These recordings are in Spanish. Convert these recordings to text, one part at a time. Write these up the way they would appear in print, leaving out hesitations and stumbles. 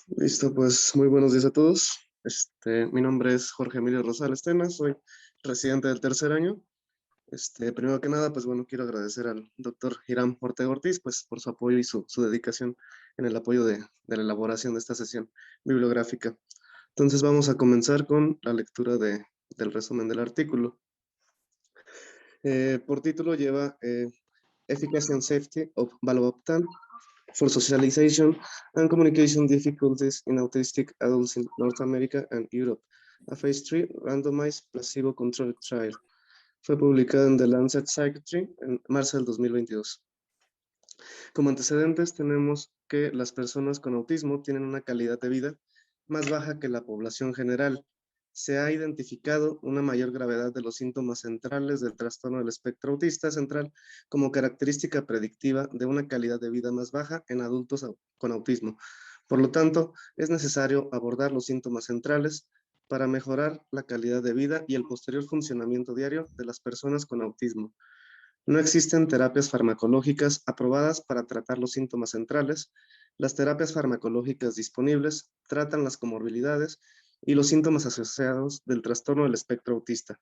Listo, pues muy buenos días a todos. Mi nombre es Jorge Emilio Rosales Tena, soy residente del tercer año. Primero que nada, pues bueno, quiero agradecer al doctor Hiram Ortega Ortiz, pues por su apoyo y su dedicación en el apoyo de la elaboración de esta sesión bibliográfica. Entonces vamos a comenzar con la lectura del resumen del artículo. Por título lleva Efficacy and Safety of Valvaptan for Socialization and Communication Difficulties in Autistic Adults in North America and Europe, a Phase 3 randomized placebo-controlled trial. Fue publicado en The Lancet Psychiatry en marzo del 2022. Como antecedentes tenemos que las personas con autismo tienen una calidad de vida más baja que la población general. Se ha identificado una mayor gravedad de los síntomas centrales del trastorno del espectro autista central como característica predictiva de una calidad de vida más baja en adultos con autismo. Por lo tanto, es necesario abordar los síntomas centrales para mejorar la calidad de vida y el posterior funcionamiento diario de las personas con autismo. No existen terapias farmacológicas aprobadas para tratar los síntomas centrales. Las terapias farmacológicas disponibles tratan las comorbilidades y los síntomas asociados del trastorno del espectro autista.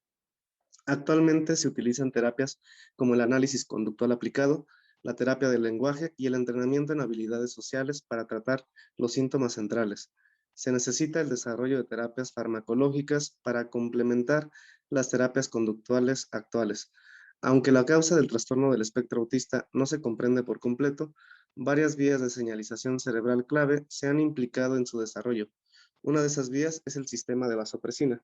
Actualmente se utilizan terapias como el análisis conductual aplicado, la terapia del lenguaje y el entrenamiento en habilidades sociales para tratar los síntomas centrales. Se necesita el desarrollo de terapias farmacológicas para complementar las terapias conductuales actuales. Aunque la causa del trastorno del espectro autista no se comprende por completo, varias vías de señalización cerebral clave se han implicado en su desarrollo. Una de esas vías es el sistema de vasopresina.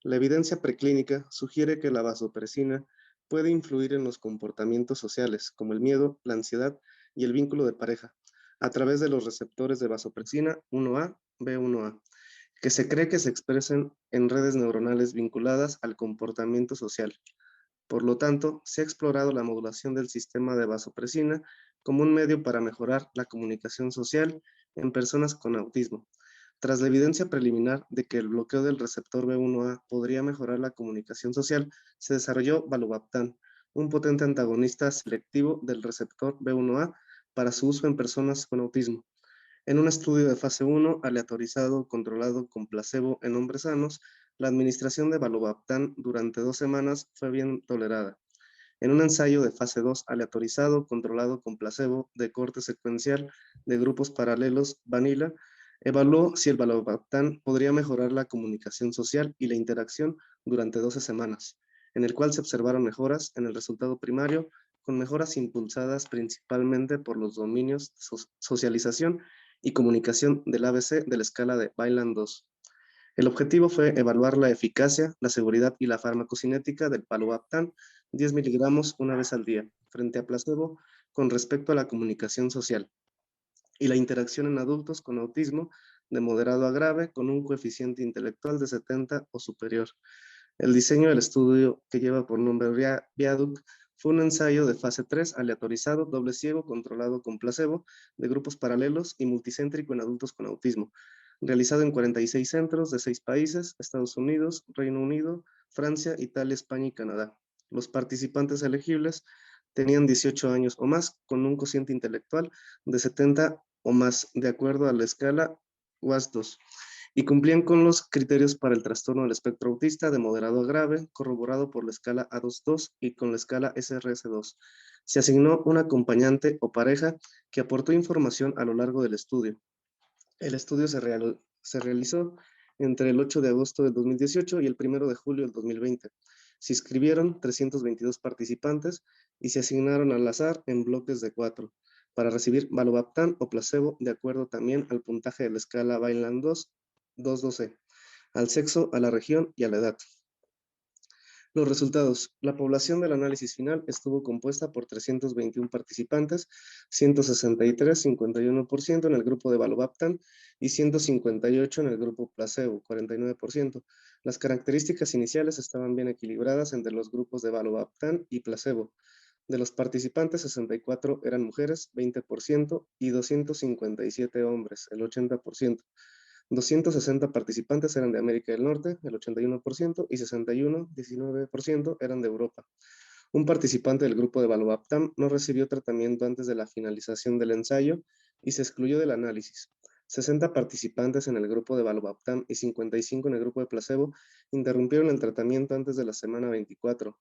La evidencia preclínica sugiere que la vasopresina puede influir en los comportamientos sociales, como el miedo, la ansiedad y el vínculo de pareja, a través de los receptores de vasopresina 1A, B1A, que se cree que se expresan en redes neuronales vinculadas al comportamiento social. Por lo tanto, se ha explorado la modulación del sistema de vasopresina como un medio para mejorar la comunicación social en personas con autismo. Tras la evidencia preliminar de que el bloqueo del receptor B1A podría mejorar la comunicación social, se desarrolló Valubaptan, un potente antagonista selectivo del receptor B1A para su uso en personas con autismo. En un estudio de fase 1, aleatorizado, controlado con placebo en hombres sanos, la administración de Valubaptan durante 2 semanas fue bien tolerada. En un ensayo de fase 2, aleatorizado, controlado con placebo de corte secuencial de grupos paralelos Vanilla, evaluó si el Valubaptan podría mejorar la comunicación social y la interacción durante 12 semanas, en el cual se observaron mejoras en el resultado primario, con mejoras impulsadas principalmente por los dominios de socialización y comunicación del ABC de la escala de Vineland-2. El objetivo fue evaluar la eficacia, la seguridad y la farmacocinética del Valubaptan 10 miligramos una vez al día, frente a placebo, con respecto a la comunicación social y la interacción en adultos con autismo de moderado a grave con un coeficiente intelectual de 70 o superior. El diseño del estudio, que lleva por nombre Viaduct, fue un ensayo de fase 3 aleatorizado, doble ciego, controlado con placebo, de grupos paralelos y multicéntrico en adultos con autismo, realizado en 46 centros de 6 países, Estados Unidos, Reino Unido, Francia, Italia, España y Canadá. Los participantes elegibles tenían 18 años o más, con un cociente intelectual de 70 o más, de acuerdo a la escala WAS-2, y cumplían con los criterios para el trastorno del espectro autista de moderado a grave, corroborado por la escala A22 y con la escala SRS-2. Se asignó un acompañante o pareja que aportó información a lo largo del estudio. El estudio se realizó entre el 8 de agosto del 2018 y el 1 de julio del 2020. Se inscribieron 322 participantes y se asignaron al azar en bloques de 4 para recibir Valubaptan o placebo de acuerdo también al puntaje de la escala Vineland-2, 212, al sexo, a la región y a la edad. Los resultados. La población del análisis final estuvo compuesta por 321 participantes, 163, 51% en el grupo de Valubaptan y 158 en el grupo placebo, 49%. Las características iniciales estaban bien equilibradas entre los grupos de Valubaptan y placebo. De los participantes, 64 eran mujeres, 20%, y 257 hombres, el 80%. 260 participantes eran de América del Norte, el 81%, y 61, 19% eran de Europa. Un participante del grupo de Valubaptan no recibió tratamiento antes de la finalización del ensayo y se excluyó del análisis. 60 participantes en el grupo de valobaptam y 55 en el grupo de placebo interrumpieron el tratamiento antes de la semana 24.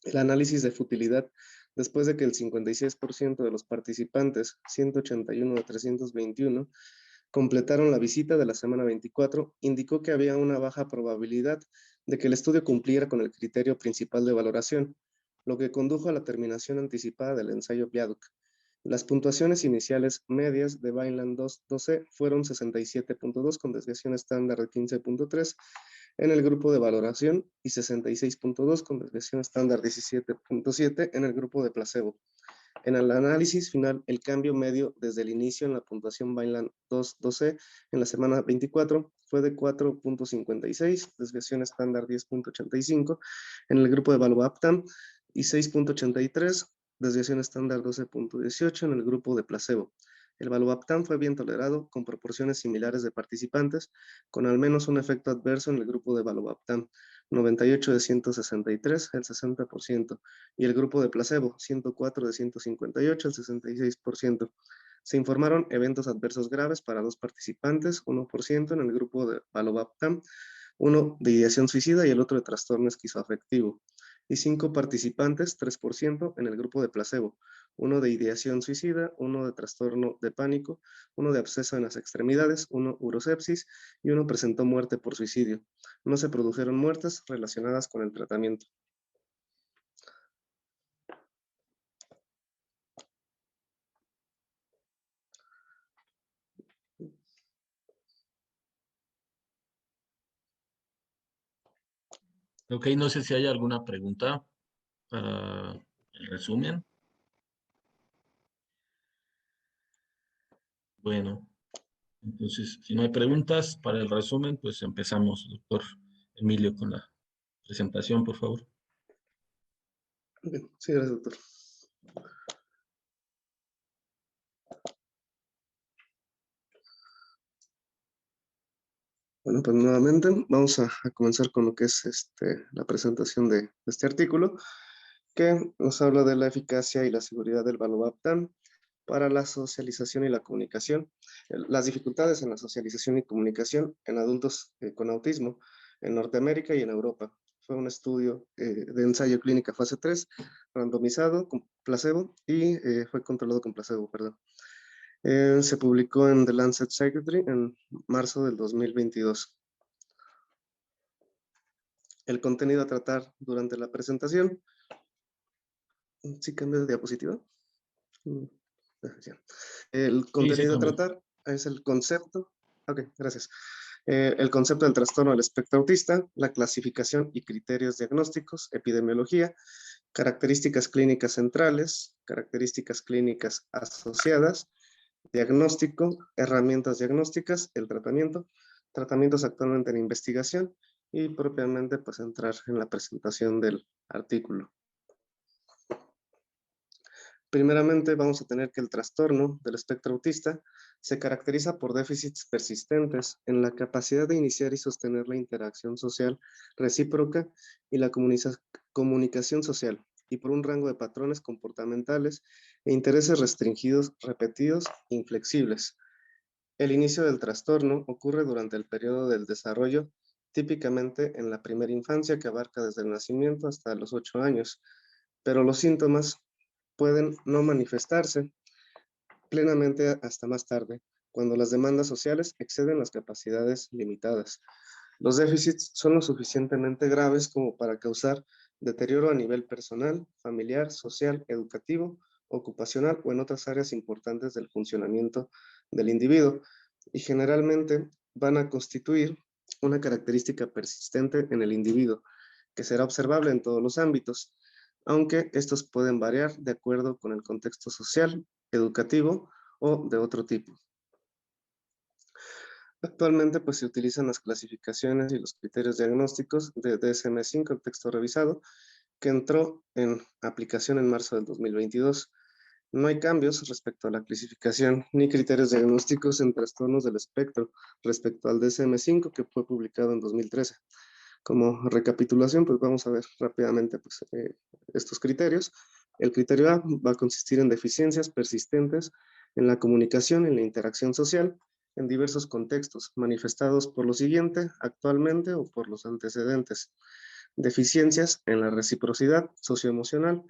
El análisis de futilidad, después de que el 56% de los participantes, 181 de 321, completaron la visita de la semana 24, indicó que había una baja probabilidad de que el estudio cumpliera con el criterio principal de valoración, lo que condujo a la terminación anticipada del ensayo Viaduct. Las puntuaciones iniciales medias de Vineland 2.12 fueron 67.2 con desviación estándar de 15.3 en el grupo de valoración y 66.2 con desviación estándar 17.7 en el grupo de placebo. En el análisis final, el cambio medio desde el inicio en la puntuación Vineland 2.12 en la semana 24 fue de 4.56, desviación estándar 10.85 en el grupo de valobaptam y 6.83, desviación estándar 12.18 en el grupo de placebo. El valobaptam fue bien tolerado con proporciones similares de participantes, con al menos un efecto adverso en el grupo de valobaptam, 98 de 163, el 60%, y el grupo de placebo, 104 de 158, el 66%. Se informaron eventos adversos graves para 2 participantes, 1% en el grupo de valobaptam, uno de ideación suicida y el otro de trastorno esquizoafectivo, y 5 participantes, 3% en el grupo de placebo, uno de ideación suicida, uno de trastorno de pánico, uno de absceso en las extremidades, uno urosepsis y uno presentó muerte por suicidio. No se produjeron muertes relacionadas con el tratamiento. Ok, no sé si hay alguna pregunta para el resumen. Bueno, entonces, si no hay preguntas para el resumen, pues empezamos, doctor Emilio, con la presentación, por favor. Bien, sí, gracias, doctor. Bueno, pues nuevamente vamos a comenzar con lo que es la presentación de este artículo, que nos habla de la eficacia y la seguridad del valobaptam para la socialización y la comunicación, las dificultades en la socialización y comunicación en adultos con autismo en Norteamérica y en Europa. Fue un estudio de ensayo clínica fase 3, randomizado con placebo y fue controlado con placebo, perdón. Se publicó en The Lancet Psychiatry en marzo del 2022. El contenido a tratar durante la presentación. ¿Sí cambia de diapositiva? El contenido a tratar es el concepto. Ok, gracias. El concepto del trastorno del espectro autista, la clasificación y criterios diagnósticos, epidemiología, características clínicas centrales, características clínicas asociadas, diagnóstico, herramientas diagnósticas, el tratamiento, tratamientos actualmente en investigación y propiamente pues entrar en la presentación del artículo. Primeramente vamos a tener que el trastorno del espectro autista se caracteriza por déficits persistentes en la capacidad de iniciar y sostener la interacción social recíproca y la comunicación social, y por un rango de patrones comportamentales e intereses restringidos, repetidos e inflexibles. El inicio del trastorno ocurre durante el periodo del desarrollo, típicamente en la primera infancia, que abarca desde el nacimiento hasta los 8 años, pero los síntomas pueden no manifestarse plenamente hasta más tarde, cuando las demandas sociales exceden las capacidades limitadas. Los déficits son lo suficientemente graves como para causar deterioro a nivel personal, familiar, social, educativo, ocupacional o en otras áreas importantes del funcionamiento del individuo, y generalmente van a constituir una característica persistente en el individuo, que será observable en todos los ámbitos, aunque estos pueden variar de acuerdo con el contexto social, educativo o de otro tipo. Actualmente pues se utilizan las clasificaciones y los criterios diagnósticos de DSM-5, el texto revisado, que entró en aplicación en marzo del 2022. No hay cambios respecto a la clasificación ni criterios diagnósticos en trastornos del espectro respecto al DSM-5 que fue publicado en 2013. Como recapitulación, pues vamos a ver rápidamente pues, estos criterios. El criterio A va a consistir en deficiencias persistentes en la comunicación y en la interacción social, en diversos contextos, manifestados por lo siguiente, actualmente o por los antecedentes. Deficiencias en la reciprocidad socioemocional,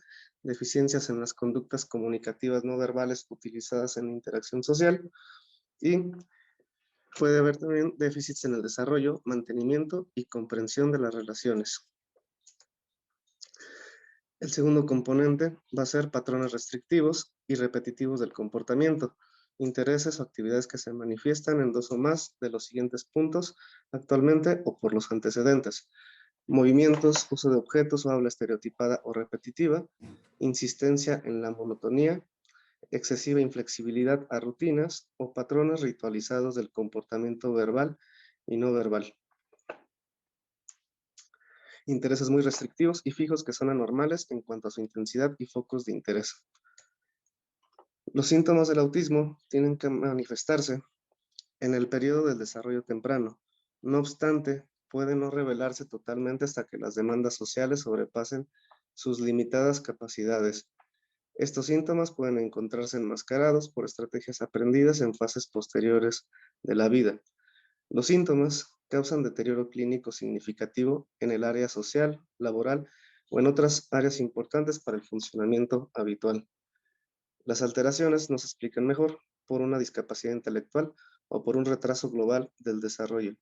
deficiencias en las conductas comunicativas no verbales utilizadas en la interacción social, y puede haber también déficits en el desarrollo, mantenimiento y comprensión de las relaciones. El segundo componente va a ser patrones restrictivos y repetitivos del comportamiento, intereses o actividades que se manifiestan en dos o más de los siguientes puntos actualmente o por los antecedentes. Movimientos, uso de objetos o habla estereotipada o repetitiva, insistencia en la monotonía, excesiva inflexibilidad a rutinas o patrones ritualizados del comportamiento verbal y no verbal. Intereses muy restrictivos y fijos que son anormales en cuanto a su intensidad y focos de interés. Los síntomas del autismo tienen que manifestarse en el periodo del desarrollo temprano. No obstante, puede no revelarse totalmente hasta que las demandas sociales sobrepasen sus limitadas capacidades. Estos síntomas pueden encontrarse enmascarados por estrategias aprendidas en fases posteriores de la vida. Los síntomas causan deterioro clínico significativo en el área social, laboral o en otras áreas importantes para el funcionamiento habitual. Las alteraciones no se explican mejor por una discapacidad intelectual o por un retraso global del desarrollo.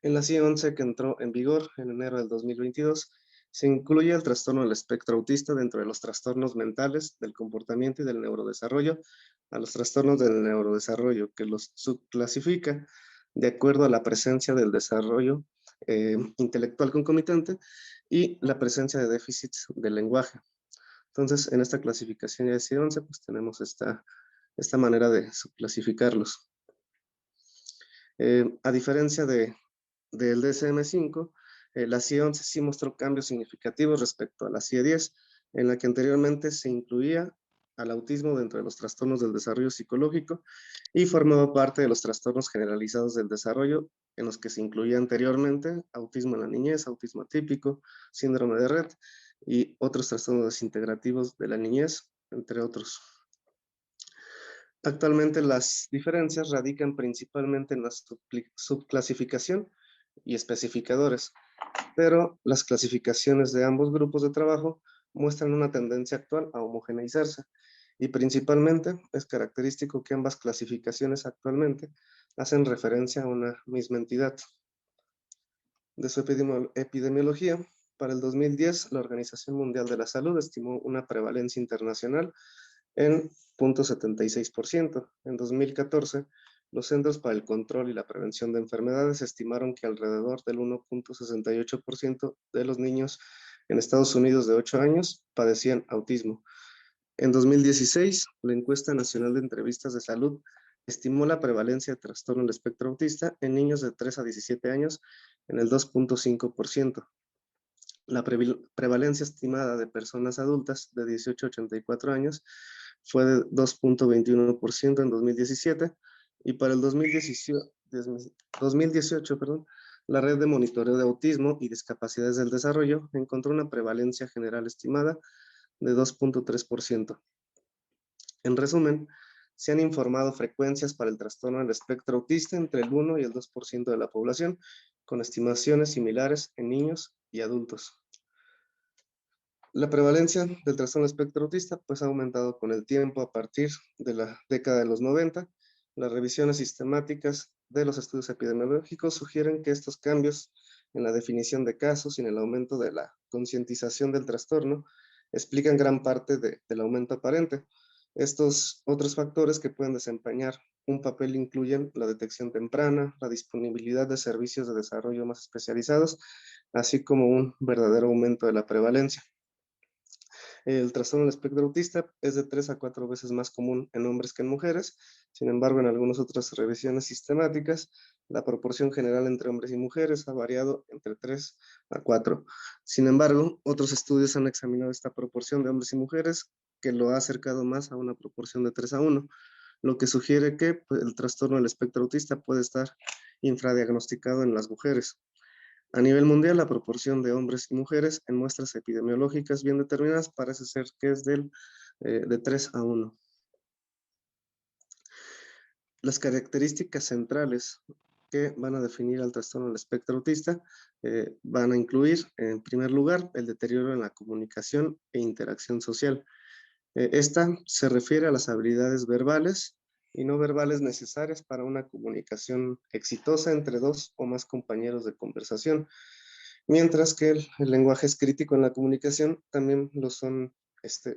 En la CIE-11, que entró en vigor en enero del 2022, se incluye el trastorno del espectro autista dentro de los trastornos mentales, del comportamiento y del neurodesarrollo, a los trastornos del neurodesarrollo, que los subclasifica de acuerdo a la presencia del desarrollo intelectual concomitante y la presencia de déficits del lenguaje. Entonces, en esta clasificación de CIE-11, pues tenemos esta manera de subclasificarlos. A diferencia del DSM-5, la CIE-11 sí mostró cambios significativos respecto a la CIE-10, en la que anteriormente se incluía al autismo dentro de los trastornos del desarrollo psicológico y formaba parte de los trastornos generalizados del desarrollo, en los que se incluía anteriormente autismo en la niñez, autismo atípico, síndrome de Rett y otros trastornos desintegrativos de la niñez, entre otros. Actualmente las diferencias radican principalmente en la subclasificación y especificadores, pero las clasificaciones de ambos grupos de trabajo muestran una tendencia actual a homogeneizarse, y principalmente es característico que ambas clasificaciones actualmente hacen referencia a una misma entidad. De su epidemiología, para el 2010, la Organización Mundial de la Salud estimó una prevalencia internacional en 0.76%. En 2014, los Centros para el Control y la Prevención de Enfermedades estimaron que alrededor del 1.68% de los niños en Estados Unidos de 8 años padecían autismo. En 2016, la Encuesta Nacional de Entrevistas de Salud estimó la prevalencia de trastorno del espectro autista en niños de 3 a 17 años en el 2.5%. La prevalencia estimada de personas adultas de 18 a 84 años fue de 2.21% en 2017, y para el 2018, la Red de Monitoreo de Autismo y Discapacidades del Desarrollo encontró una prevalencia general estimada de 2.3%. En resumen, se han informado frecuencias para el trastorno del espectro autista entre el 1 y el 2% de la población, con estimaciones similares en niños y adultos. La prevalencia del trastorno espectro autista pues ha aumentado con el tiempo a partir de la década de los 90. Las revisiones sistemáticas de los estudios epidemiológicos sugieren que estos cambios en la definición de casos y en el aumento de la concientización del trastorno explican gran parte del aumento aparente. Estos otros factores que pueden desempeñar un papel incluyen la detección temprana, la disponibilidad de servicios de desarrollo más especializados, así como un verdadero aumento de la prevalencia. El trastorno del espectro autista es de 3 a 4 veces más común en hombres que en mujeres. Sin embargo, en algunas otras revisiones sistemáticas, la proporción general entre hombres y mujeres ha variado entre 3 a 4. Sin embargo, otros estudios han examinado esta proporción de hombres y mujeres, que lo ha acercado más a una proporción de 3 a 1, lo que sugiere que pues, el trastorno del espectro autista puede estar infradiagnosticado en las mujeres. A nivel mundial, la proporción de hombres y mujeres en muestras epidemiológicas bien determinadas parece ser que es de 3 a 1. Las características centrales que van a definir al trastorno del espectro autista van a incluir, en primer lugar, el deterioro en la comunicación e interacción social. Esta se refiere a las habilidades verbales y no verbales necesarias para una comunicación exitosa entre dos o más compañeros de conversación, mientras que el lenguaje es crítico en la comunicación, también lo son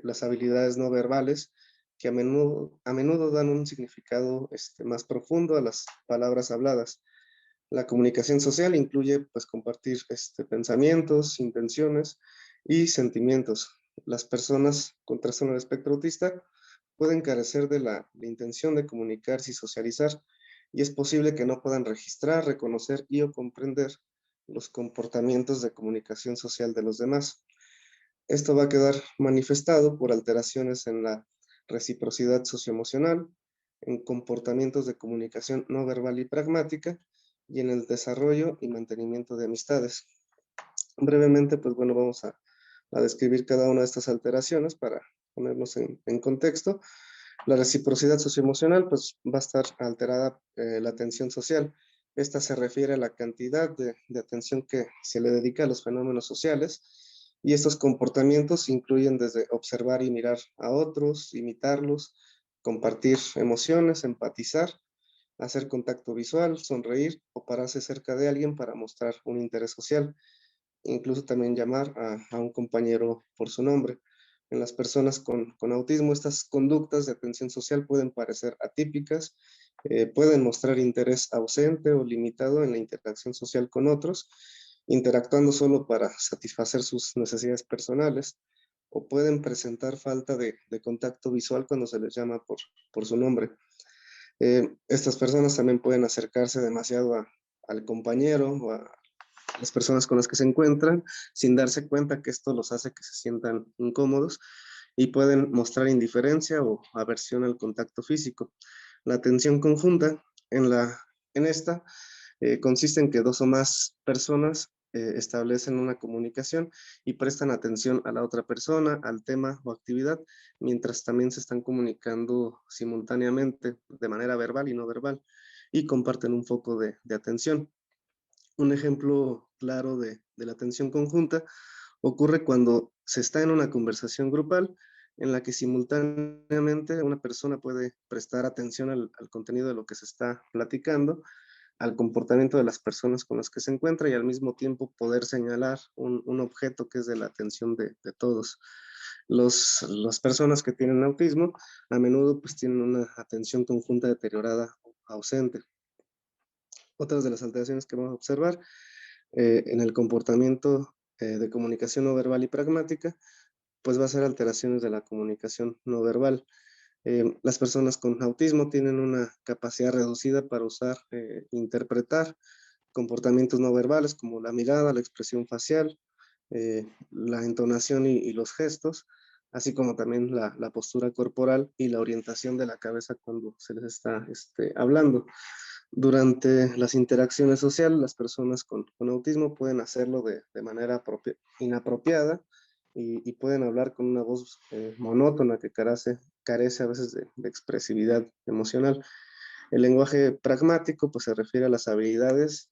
las habilidades no verbales, que a menudo dan un significado más profundo a las palabras habladas. La comunicación social incluye pues compartir pensamientos, intenciones y sentimientos. Las personas con trastorno del espectro autista pueden carecer de la intención de comunicarse y socializar, y es posible que no puedan registrar, reconocer y o comprender los comportamientos de comunicación social de los demás. Esto va a quedar manifestado por alteraciones en la reciprocidad socioemocional, en comportamientos de comunicación no verbal y pragmática, y en el desarrollo y mantenimiento de amistades. Brevemente, pues bueno, vamos a describir cada una de estas alteraciones para ponernos en contexto. La reciprocidad socioemocional, pues va a estar alterada la atención social. Esta se refiere a la cantidad de atención que se le dedica a los fenómenos sociales, y estos comportamientos incluyen desde observar y mirar a otros, imitarlos, compartir emociones, empatizar, hacer contacto visual, sonreír o pararse cerca de alguien para mostrar un interés social, incluso también llamar a un compañero por su nombre. En las personas con autismo, estas conductas de atención social pueden parecer atípicas, pueden mostrar interés ausente o limitado en la interacción social con otros, interactuando solo para satisfacer sus necesidades personales, o pueden presentar falta de contacto visual cuando se les llama por su nombre. Estas personas también pueden acercarse demasiado al compañero o a las personas con las que se encuentran sin darse cuenta que esto los hace que se sientan incómodos, y pueden mostrar indiferencia o aversión al contacto físico. La atención conjunta en esta consiste en que dos o más personas establecen una comunicación y prestan atención a la otra persona, al tema o actividad, mientras también se están comunicando simultáneamente de manera verbal y no verbal, y comparten un foco de atención. Un ejemplo claro de la atención conjunta ocurre cuando se está en una conversación grupal en la que simultáneamente una persona puede prestar atención al contenido de lo que se está platicando, al comportamiento de las personas con las que se encuentra, y al mismo tiempo poder señalar un objeto que es de la atención de todos. Las personas que tienen autismo a menudo pues tienen una atención conjunta deteriorada o ausente. Otras de las alteraciones que vamos a observar en el comportamiento de comunicación no verbal y pragmática, pues va a ser alteraciones de la comunicación no verbal. Las personas con autismo tienen una capacidad reducida para usar, interpretar comportamientos no verbales como la mirada, la expresión facial, la entonación y los gestos, así como también la postura corporal y la orientación de la cabeza cuando se les está hablando. Durante las interacciones sociales, las personas con autismo pueden hacerlo de manera inapropiada, y pueden hablar con una voz monótona que carece a veces de expresividad emocional. El lenguaje pragmático pues, se refiere a las habilidades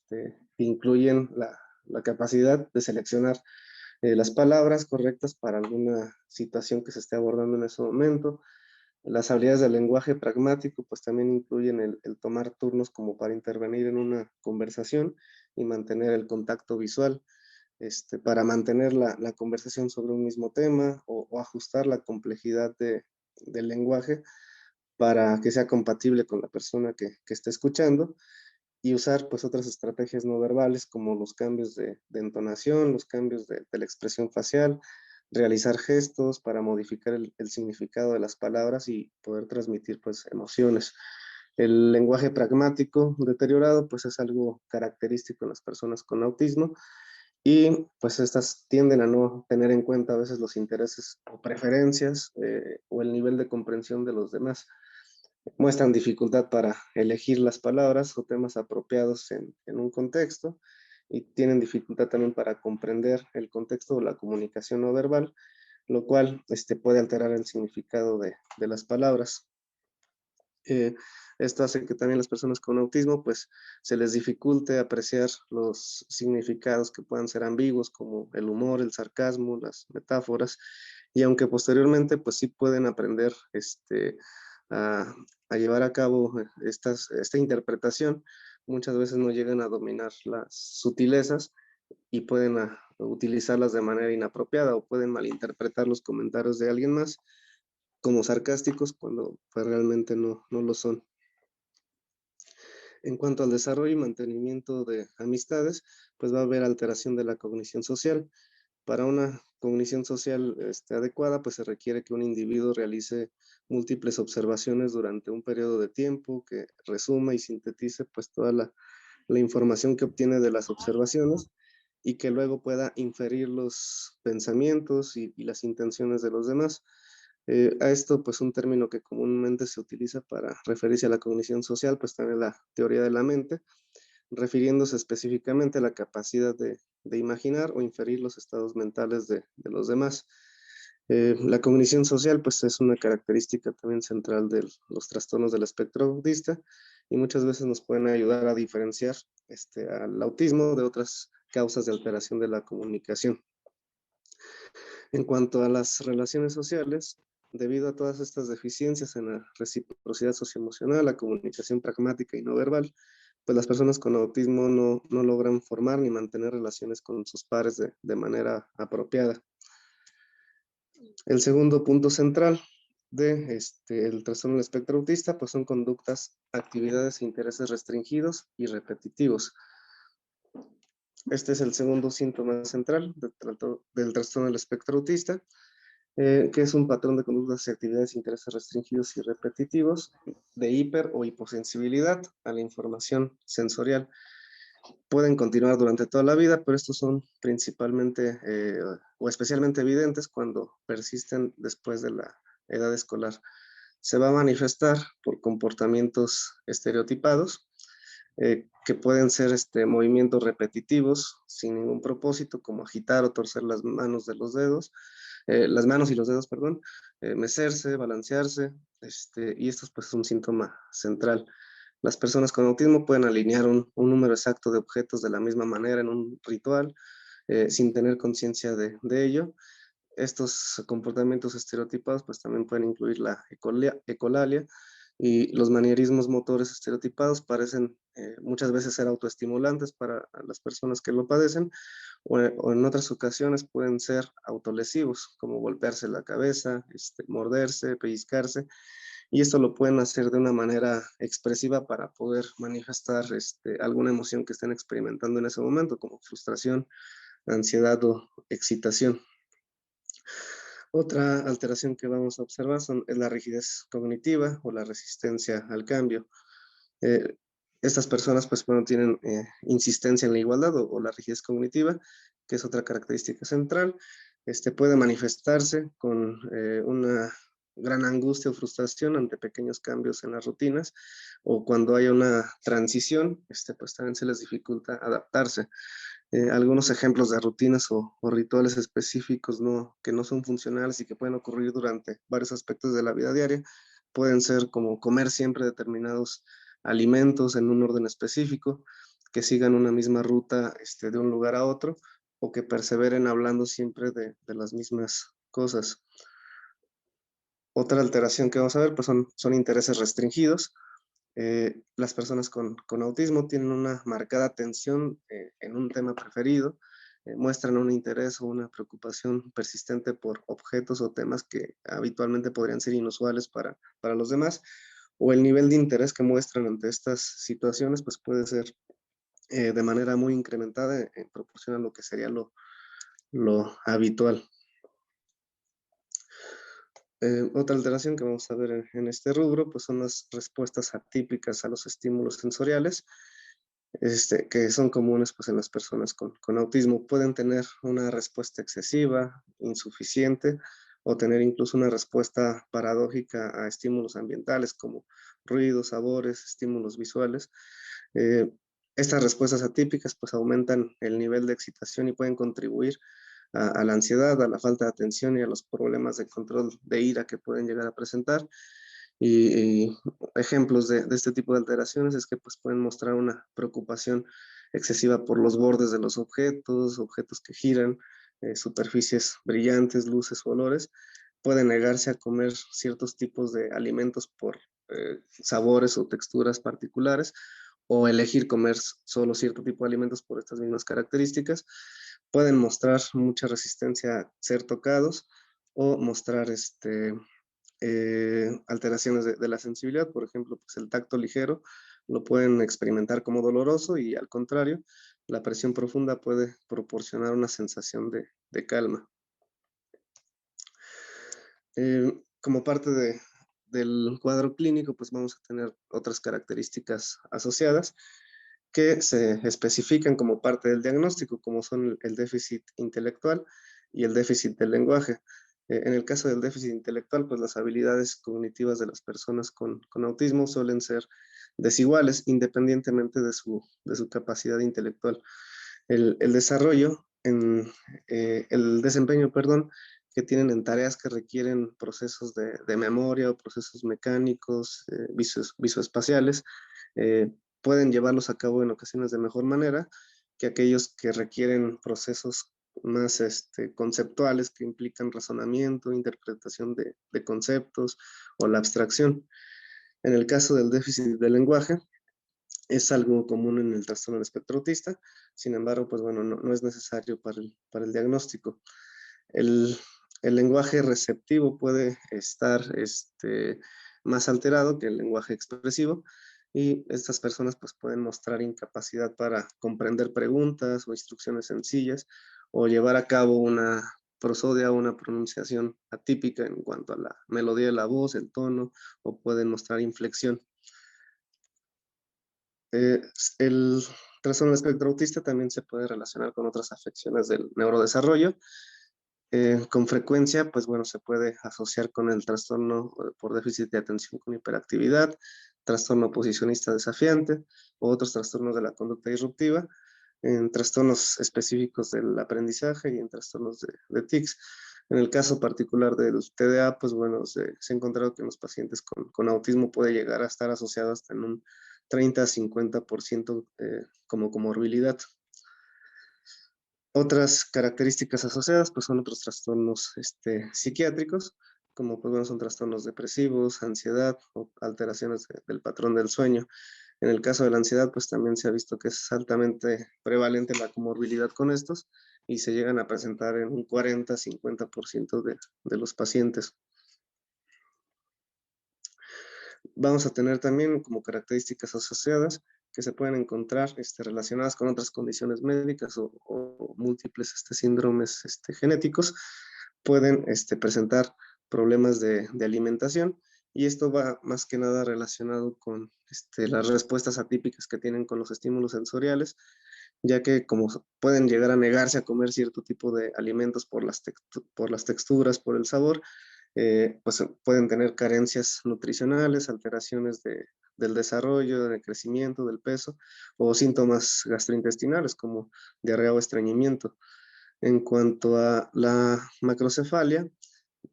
que incluyen la capacidad de seleccionar las palabras correctas para alguna situación que se esté abordando en ese momento. Las habilidades del lenguaje pragmático pues también incluyen el tomar turnos como para intervenir en una conversación y mantener el contacto visual, para mantener la conversación sobre un mismo tema, o ajustar la complejidad del lenguaje para que sea compatible con la persona que está escuchando, y usar pues otras estrategias no verbales como los cambios de entonación, los cambios de la expresión facial, realizar gestos para modificar el significado de las palabras y poder transmitir pues emociones. El lenguaje pragmático deteriorado pues es algo característico en las personas con autismo, y pues estas tienden a no tener en cuenta a veces los intereses o preferencias o el nivel de comprensión de los demás. Muestran dificultad para elegir las palabras o temas apropiados en un contexto, y tienen dificultad también para comprender el contexto de la comunicación no verbal, lo cual puede alterar el significado de las palabras. Eh, Esto hace que también las personas con autismo pues se les dificulte apreciar los significados que puedan ser ambiguos, como el humor, el sarcasmo, las metáforas, y aunque posteriormente pues sí pueden aprender a, a llevar a cabo esta interpretación, muchas veces no llegan a dominar las sutilezas y pueden utilizarlas de manera inapropiada o pueden malinterpretar los comentarios de alguien más como sarcásticos cuando pues, realmente no lo son. En cuanto al desarrollo y mantenimiento de amistades, pues va a haber alteración de la cognición social. Para una cognición social adecuada, pues se requiere que un individuo realice múltiples observaciones durante un periodo de tiempo, que resuma y sintetice pues toda la información que obtiene de las observaciones y que luego pueda inferir los pensamientos y las intenciones de los demás. A esto, pues un término que comúnmente se utiliza para referirse a la cognición social, pues también la teoría de la mente, refiriéndose específicamente a la capacidad de imaginar o inferir los estados mentales de los demás. La cognición social, pues es una característica también central de los trastornos del espectro autista y muchas veces nos pueden ayudar a diferenciar al autismo de otras causas de alteración de la comunicación. En cuanto a las relaciones sociales, debido a todas estas deficiencias en la reciprocidad socioemocional, la comunicación pragmática y no verbal, pues las personas con autismo no logran formar ni mantener relaciones con sus pares de manera apropiada. El segundo punto central el trastorno del espectro autista, pues son conductas, actividades e intereses restringidos y repetitivos. Este es el segundo síntoma central del trastorno del espectro autista, que es un patrón de conductas y actividades e intereses restringidos y repetitivos de hiper o hiposensibilidad a la información sensorial. Pueden continuar durante toda la vida, pero estos son principalmente o especialmente evidentes cuando persisten después de la edad escolar. Se va a manifestar por comportamientos estereotipados, que pueden ser movimientos repetitivos sin ningún propósito, como agitar o torcer las manos y los dedos, perdón, mecerse, balancearse, y esto pues, es un síntoma central. Las personas con autismo pueden alinear un número exacto de objetos de la misma manera en un ritual, sin tener conciencia de ello. Estos comportamientos estereotipados pues también pueden incluir la ecolalia y los manierismos motores estereotipados parecen muchas veces ser autoestimulantes para las personas que lo padecen o en otras ocasiones pueden ser autolesivos, como golpearse la cabeza, morderse, pellizcarse, y esto lo pueden hacer de una manera expresiva para poder manifestar alguna emoción que estén experimentando en ese momento, como frustración, ansiedad o excitación. Otra alteración que vamos a observar es la rigidez cognitiva o la resistencia al cambio. Eh, Estas personas pues bueno, tienen insistencia en la igualdad o la rigidez cognitiva, que es otra característica central. Puede manifestarse con una gran angustia o frustración ante pequeños cambios en las rutinas o cuando hay una transición, pues también se les dificulta adaptarse. Algunos ejemplos de rutinas o rituales específicos que no son funcionales y que pueden ocurrir durante varios aspectos de la vida diaria, pueden ser como comer siempre determinados alimentos en un orden específico, que sigan una misma ruta de un lugar a otro, o que perseveren hablando siempre de las mismas cosas. Otra alteración que vamos a ver pues son intereses restringidos. Las personas con autismo tienen una marcada atención en un tema preferido, muestran un interés o una preocupación persistente por objetos o temas que habitualmente podrían ser inusuales para los demás, o el nivel de interés que muestran ante estas situaciones pues puede ser de manera muy incrementada en proporción a lo que sería lo habitual. Otra alteración que vamos a ver en este rubro pues son las respuestas atípicas a los estímulos sensoriales, que son comunes pues, en las personas con autismo. Pueden tener una respuesta excesiva, insuficiente, o tener incluso una respuesta paradójica a estímulos ambientales como ruidos, sabores, estímulos visuales. Eh, Estas respuestas atípicas pues aumentan el nivel de excitación y pueden contribuir a la ansiedad, a la falta de atención y a los problemas de control de ira que pueden llegar a presentar. Y ejemplos de este tipo de alteraciones es que pues, pueden mostrar una preocupación excesiva por los bordes de los objetos, objetos que giran, superficies brillantes, luces o olores. Pueden negarse a comer ciertos tipos de alimentos por sabores o texturas particulares, o elegir comer solo cierto tipo de alimentos por estas mismas características. Pueden mostrar mucha resistencia a ser tocados o mostrar alteraciones de la sensibilidad. Por ejemplo, pues el tacto ligero lo pueden experimentar como doloroso, y al contrario, la presión profunda puede proporcionar una sensación de calma. Como parte del cuadro clínico, pues vamos a tener otras características asociadas que se especifican como parte del diagnóstico, como son el déficit intelectual y el déficit del lenguaje. En el caso del déficit intelectual, pues las habilidades cognitivas de las personas con autismo suelen ser desiguales, independientemente de su capacidad intelectual. El desarrollo, el desempeño, perdón, que tienen en tareas que requieren procesos de memoria o procesos mecánicos, visoespaciales, pueden llevarlos a cabo en ocasiones de mejor manera que aquellos que requieren procesos más conceptuales, que implican razonamiento, interpretación de conceptos o la abstracción. En el caso del déficit del lenguaje, es algo común en el trastorno del espectro autista. Sin embargo, pues bueno, no es necesario para el diagnóstico. El, el lenguaje receptivo puede estar más alterado que el lenguaje expresivo, y estas personas pues pueden mostrar incapacidad para comprender preguntas o instrucciones sencillas, o llevar a cabo una prosodia o una pronunciación atípica en cuanto a la melodía de la voz, el tono, o pueden mostrar inflexión. El trastorno del espectro autista también se puede relacionar con otras afecciones del neurodesarrollo. Con frecuencia, pues bueno, se puede asociar con el trastorno por déficit de atención con hiperactividad, trastorno oposicionista desafiante o otros trastornos de la conducta disruptiva, en trastornos específicos del aprendizaje y en trastornos de tics. En el caso particular del TDA, pues bueno, se ha encontrado que en los pacientes con autismo puede llegar a estar asociado hasta en un 30 a 50% como comorbilidad. Otras características asociadas pues son otros trastornos psiquiátricos, como pues, bueno, son trastornos depresivos, ansiedad o alteraciones del patrón del sueño. En el caso de la ansiedad, pues también se ha visto que es altamente prevalente la comorbilidad con estos, y se llegan a presentar en un 40-50% de los pacientes. Vamos a tener también como características asociadas que se pueden encontrar relacionadas con otras condiciones médicas o múltiples síndromes genéticos. Pueden presentar problemas de alimentación, y esto va más que nada relacionado con las respuestas atípicas que tienen con los estímulos sensoriales, ya que como pueden llegar a negarse a comer cierto tipo de alimentos por las texturas, por el sabor, pues pueden tener carencias nutricionales, alteraciones del desarrollo, del crecimiento, del peso, o síntomas gastrointestinales como diarrea o estreñimiento. En cuanto a la macrocefalia,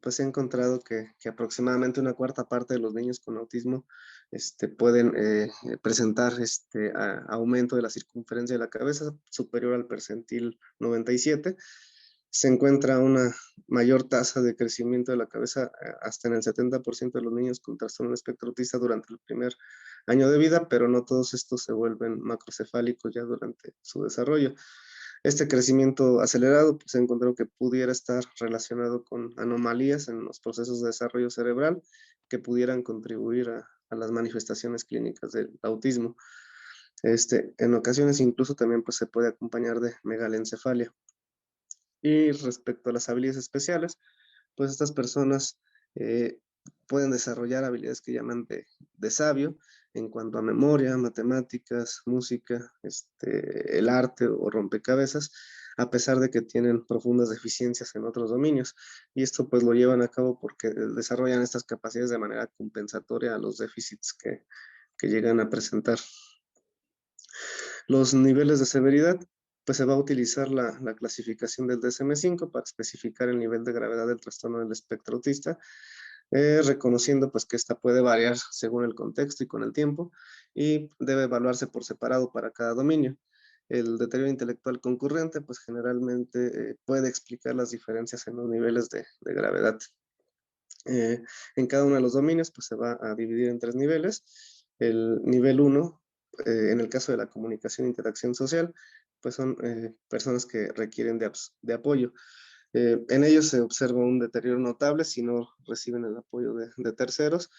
pues se ha encontrado que aproximadamente una cuarta parte de los niños con autismo pueden presentar aumento de la circunferencia de la cabeza superior al percentil 97. Se encuentra una mayor tasa de crecimiento de la cabeza hasta en el 70% de los niños con trastorno del espectro autista durante el primer año de vida, pero no todos estos se vuelven macrocefálicos ya durante su desarrollo. Este crecimiento acelerado pues, se encontró que pudiera estar relacionado con anomalías en los procesos de desarrollo cerebral que pudieran contribuir a las manifestaciones clínicas del autismo. En ocasiones incluso también pues, se puede acompañar de megalencefalia. Y respecto a las habilidades especiales, pues estas personas pueden desarrollar habilidades que llaman de sabio en cuanto a memoria, matemáticas, música, el arte o rompecabezas, a pesar de que tienen profundas deficiencias en otros dominios. Y esto pues lo llevan a cabo porque desarrollan estas capacidades de manera compensatoria a los déficits que llegan a presentar. Los niveles de severidad, pues se va a utilizar la clasificación del DSM-5 para especificar el nivel de gravedad del trastorno del espectro autista. reconociendo pues que esta puede variar según el contexto y con el tiempo, y debe evaluarse por separado para cada dominio. El deterioro intelectual concurrente pues generalmente puede explicar las diferencias en los niveles de gravedad. En cada uno de los dominios pues se va a dividir en 3 niveles. El nivel 1, en el caso de la comunicación e interacción social, pues son personas que requieren de apoyo. En ellos se observa un deterioro notable si no reciben el apoyo de terceros,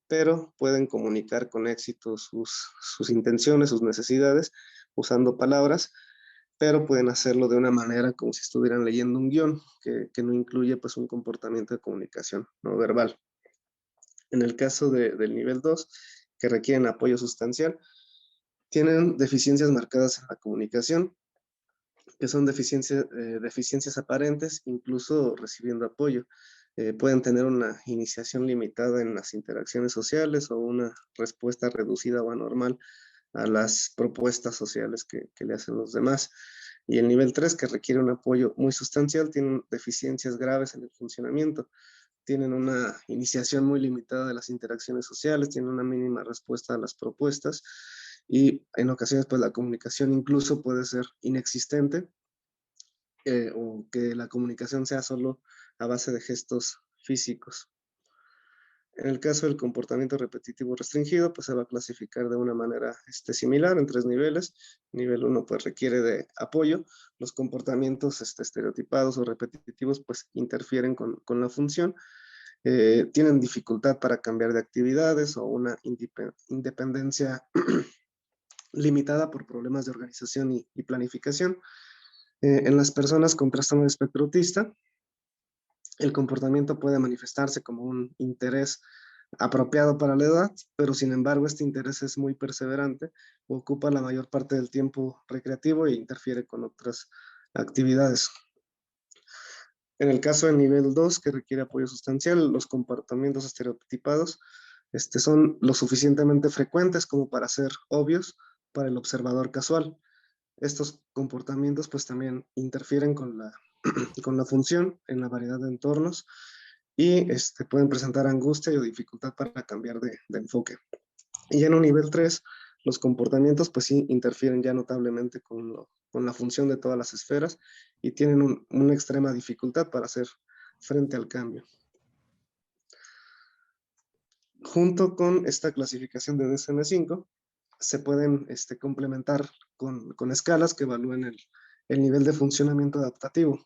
pero pueden comunicar con éxito sus intenciones, sus necesidades, usando palabras, pero pueden hacerlo de una manera como si estuvieran leyendo un guión, que no incluye pues un comportamiento de comunicación no verbal. En el caso del nivel 2, que requieren apoyo sustancial, tienen deficiencias marcadas en la comunicación, que son deficiencias aparentes, incluso recibiendo apoyo. Pueden tener una iniciación limitada en las interacciones sociales o una respuesta reducida o anormal a las propuestas sociales que le hacen los demás. Y el nivel 3, que requiere un apoyo muy sustancial, tienen deficiencias graves en el funcionamiento. Tienen una iniciación muy limitada de las interacciones sociales, tienen una mínima respuesta a las propuestas y en ocasiones pues la comunicación incluso puede ser inexistente, o que la comunicación sea solo a base de gestos físicos. En el caso del comportamiento repetitivo restringido, pues se va a clasificar de una manera similar en 3 niveles. Nivel 1 pues requiere de apoyo. Los comportamientos estereotipados o repetitivos pues interfieren con la función. Tienen dificultad para cambiar de actividades o una independencia limitada por problemas de organización y planificación. En las personas con trastorno de espectro autista, el comportamiento puede manifestarse como un interés apropiado para la edad, pero sin embargo este interés es muy perseverante, ocupa la mayor parte del tiempo recreativo e interfiere con otras actividades. En el caso del nivel 2, que requiere apoyo sustancial, los comportamientos estereotipados son lo suficientemente frecuentes como para ser obvios para el observador casual. Estos comportamientos pues también interfieren con la función en la variedad de entornos y pueden presentar angustia o dificultad para cambiar de enfoque. Y en un nivel 3, los comportamientos pues sí interfieren ya notablemente con la función de todas las esferas y tienen una extrema dificultad para hacer frente al cambio. Junto con esta clasificación de DSM-5, se pueden complementar con escalas que evalúen el nivel de funcionamiento adaptativo.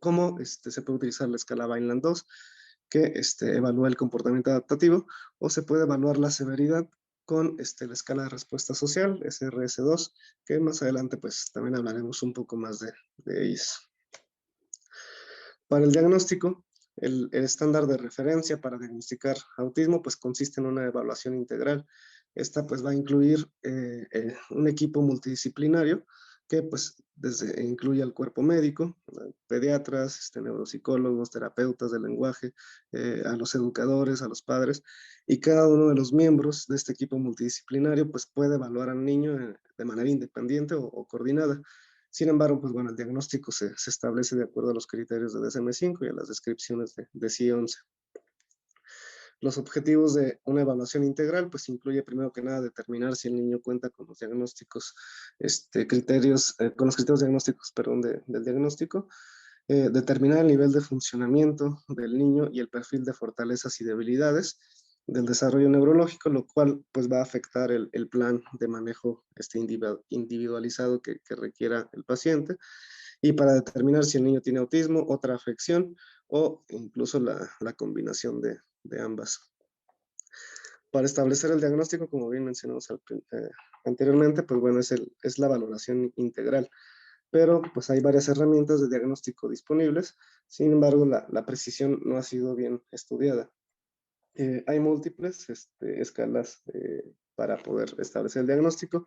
¿Cómo se puede utilizar la escala Vineland 2, que evalúa el comportamiento adaptativo, o se puede evaluar la severidad con la escala de respuesta social, SRS2, que más adelante pues también hablaremos un poco más de ellas. Para el diagnóstico, el estándar de referencia para diagnosticar autismo pues consiste en una evaluación integral. Esta pues va a incluir un equipo multidisciplinario que pues incluye al cuerpo médico, pediatras, neuropsicólogos, terapeutas del lenguaje, a los educadores, a los padres, y cada uno de los miembros de este equipo multidisciplinario pues puede evaluar al niño de manera independiente o coordinada. Sin embargo, pues bueno, el diagnóstico se establece de acuerdo a los criterios de DSM-5 y a las descripciones de CIE-11. Los objetivos de una evaluación integral, pues incluye primero que nada determinar si el niño cuenta con los diagnósticos, con los criterios diagnósticos, perdón, del diagnóstico, determinar el nivel de funcionamiento del niño y el perfil de fortalezas y debilidades del desarrollo neurológico, lo cual pues va a afectar el plan de manejo individualizado que requiera el paciente, y para determinar si el niño tiene autismo, otra afección o incluso la combinación de ambas. Para establecer el diagnóstico, como bien mencionamos anteriormente, pues bueno, es la valoración integral, pero pues hay varias herramientas de diagnóstico disponibles. Sin embargo, la precisión no ha sido bien estudiada. Hay múltiples escalas para poder establecer el diagnóstico,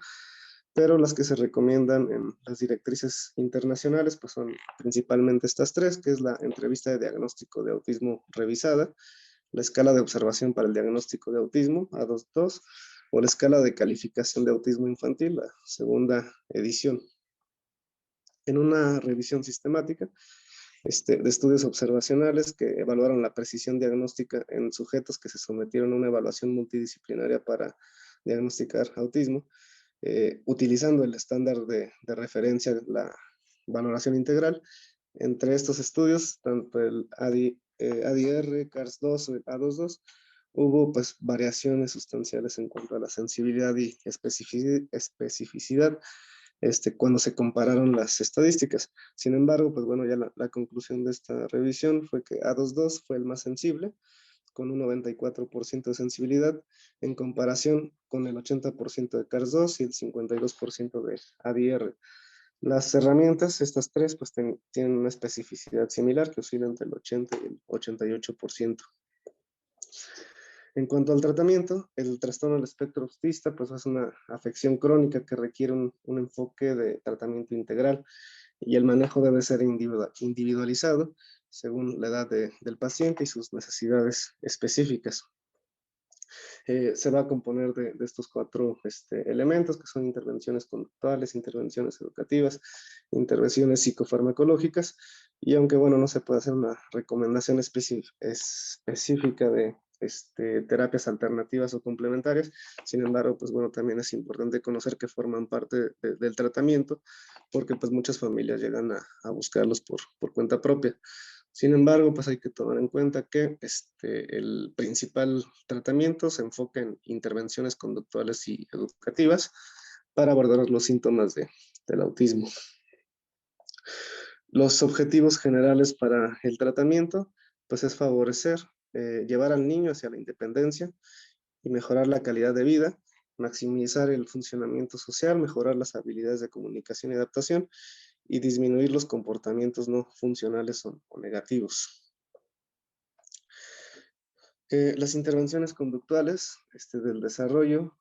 pero las que se recomiendan en las directrices internacionales pues son principalmente estas 3, que es la entrevista de diagnóstico de autismo revisada, la escala de observación para el diagnóstico de autismo, A22, o la escala de calificación de autismo infantil, la segunda edición. En una revisión sistemática, de estudios observacionales que evaluaron la precisión diagnóstica en sujetos que se sometieron a una evaluación multidisciplinaria para diagnosticar autismo, utilizando el estándar de referencia, la valoración integral. Entre estos estudios, tanto el ADR, CARS-2 o el A22, hubo pues variaciones sustanciales en cuanto a la sensibilidad y especificidad cuando se compararon las estadísticas. Sin embargo, pues bueno, ya la conclusión de esta revisión fue que A22 fue el más sensible, con un 94% de sensibilidad, en comparación con el 80% de CARS-2 y el 52% de ADR. Las herramientas, estas tres, pues tienen una especificidad similar que oscila entre el 80 y el 88%. En cuanto al tratamiento, el trastorno del espectro autista pues es una afección crónica que requiere un enfoque de tratamiento integral y el manejo debe ser individualizado según la edad del paciente y sus necesidades específicas. Se va a componer de estos cuatro elementos que son intervenciones conductuales, intervenciones educativas, intervenciones psicofarmacológicas, y aunque bueno, no se puede hacer una recomendación específica de terapias alternativas o complementarias, sin embargo, pues bueno, también es importante conocer que forman parte del tratamiento, porque pues muchas familias llegan a buscarlos por cuenta propia. Sin embargo, pues hay que tomar en cuenta que el principal tratamiento se enfoca en intervenciones conductuales y educativas para abordar los síntomas del autismo. Los objetivos generales para el tratamiento, pues es favorecer, llevar al niño hacia la independencia y mejorar la calidad de vida, maximizar el funcionamiento social, mejorar las habilidades de comunicación y adaptación y disminuir los comportamientos no funcionales o negativos. Las intervenciones conductuales del desarrollo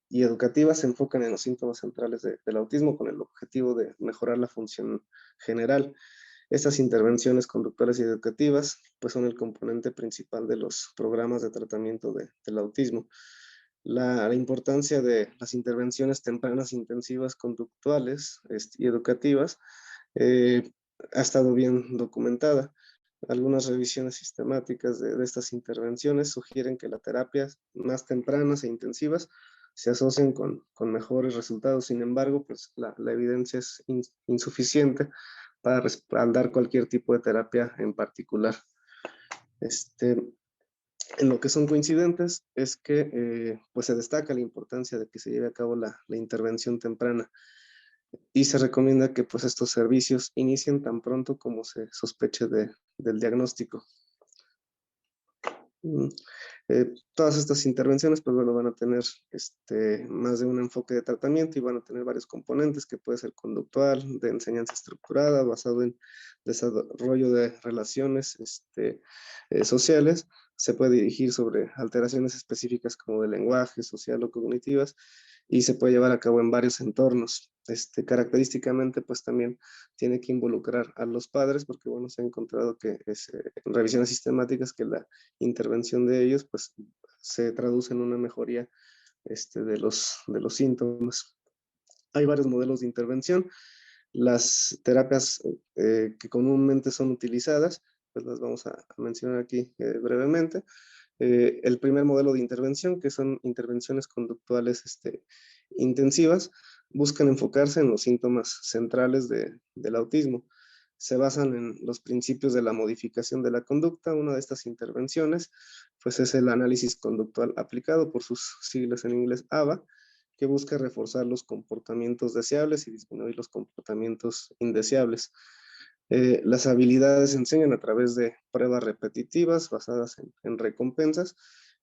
y educativas se enfocan en los síntomas centrales del autismo con el objetivo de mejorar la función general. Estas intervenciones conductuales y educativas pues son el componente principal de los programas de tratamiento del autismo. La importancia de las intervenciones tempranas intensivas conductuales y educativas ha estado bien documentada. Algunas revisiones sistemáticas de estas intervenciones sugieren que las terapias más tempranas e intensivas se asocian con mejores resultados. Sin embargo, pues la evidencia es insuficiente para respaldar cualquier tipo de terapia en particular. En lo que son coincidentes es que pues se destaca la importancia de que se lleve a cabo la intervención temprana y se recomienda que pues estos servicios inicien tan pronto como se sospeche del diagnóstico. Todas estas intervenciones pues bueno, van a tener más de un enfoque de tratamiento y van a tener varios componentes que puede ser conductual, de enseñanza estructurada, basado en desarrollo de relaciones sociales. Se puede dirigir sobre alteraciones específicas como de lenguaje, social o cognitivas, y se puede llevar a cabo en varios entornos. Característicamente, pues también tiene que involucrar a los padres, porque bueno, se ha encontrado que en revisiones sistemáticas que la intervención de ellos, pues se traduce en una mejoría de los síntomas. Hay varios modelos de intervención. Las terapias que comúnmente son utilizadas, pues las vamos a mencionar aquí brevemente. El primer modelo de intervención, que son intervenciones conductuales intensivas, buscan enfocarse en los síntomas centrales del autismo. Se basan en los principios de la modificación de la conducta. Una de estas intervenciones pues es el análisis conductual aplicado, por sus siglas en inglés ABA, que busca reforzar los comportamientos deseables y disminuir los comportamientos indeseables. Las habilidades se enseñan a través de pruebas repetitivas basadas en recompensas,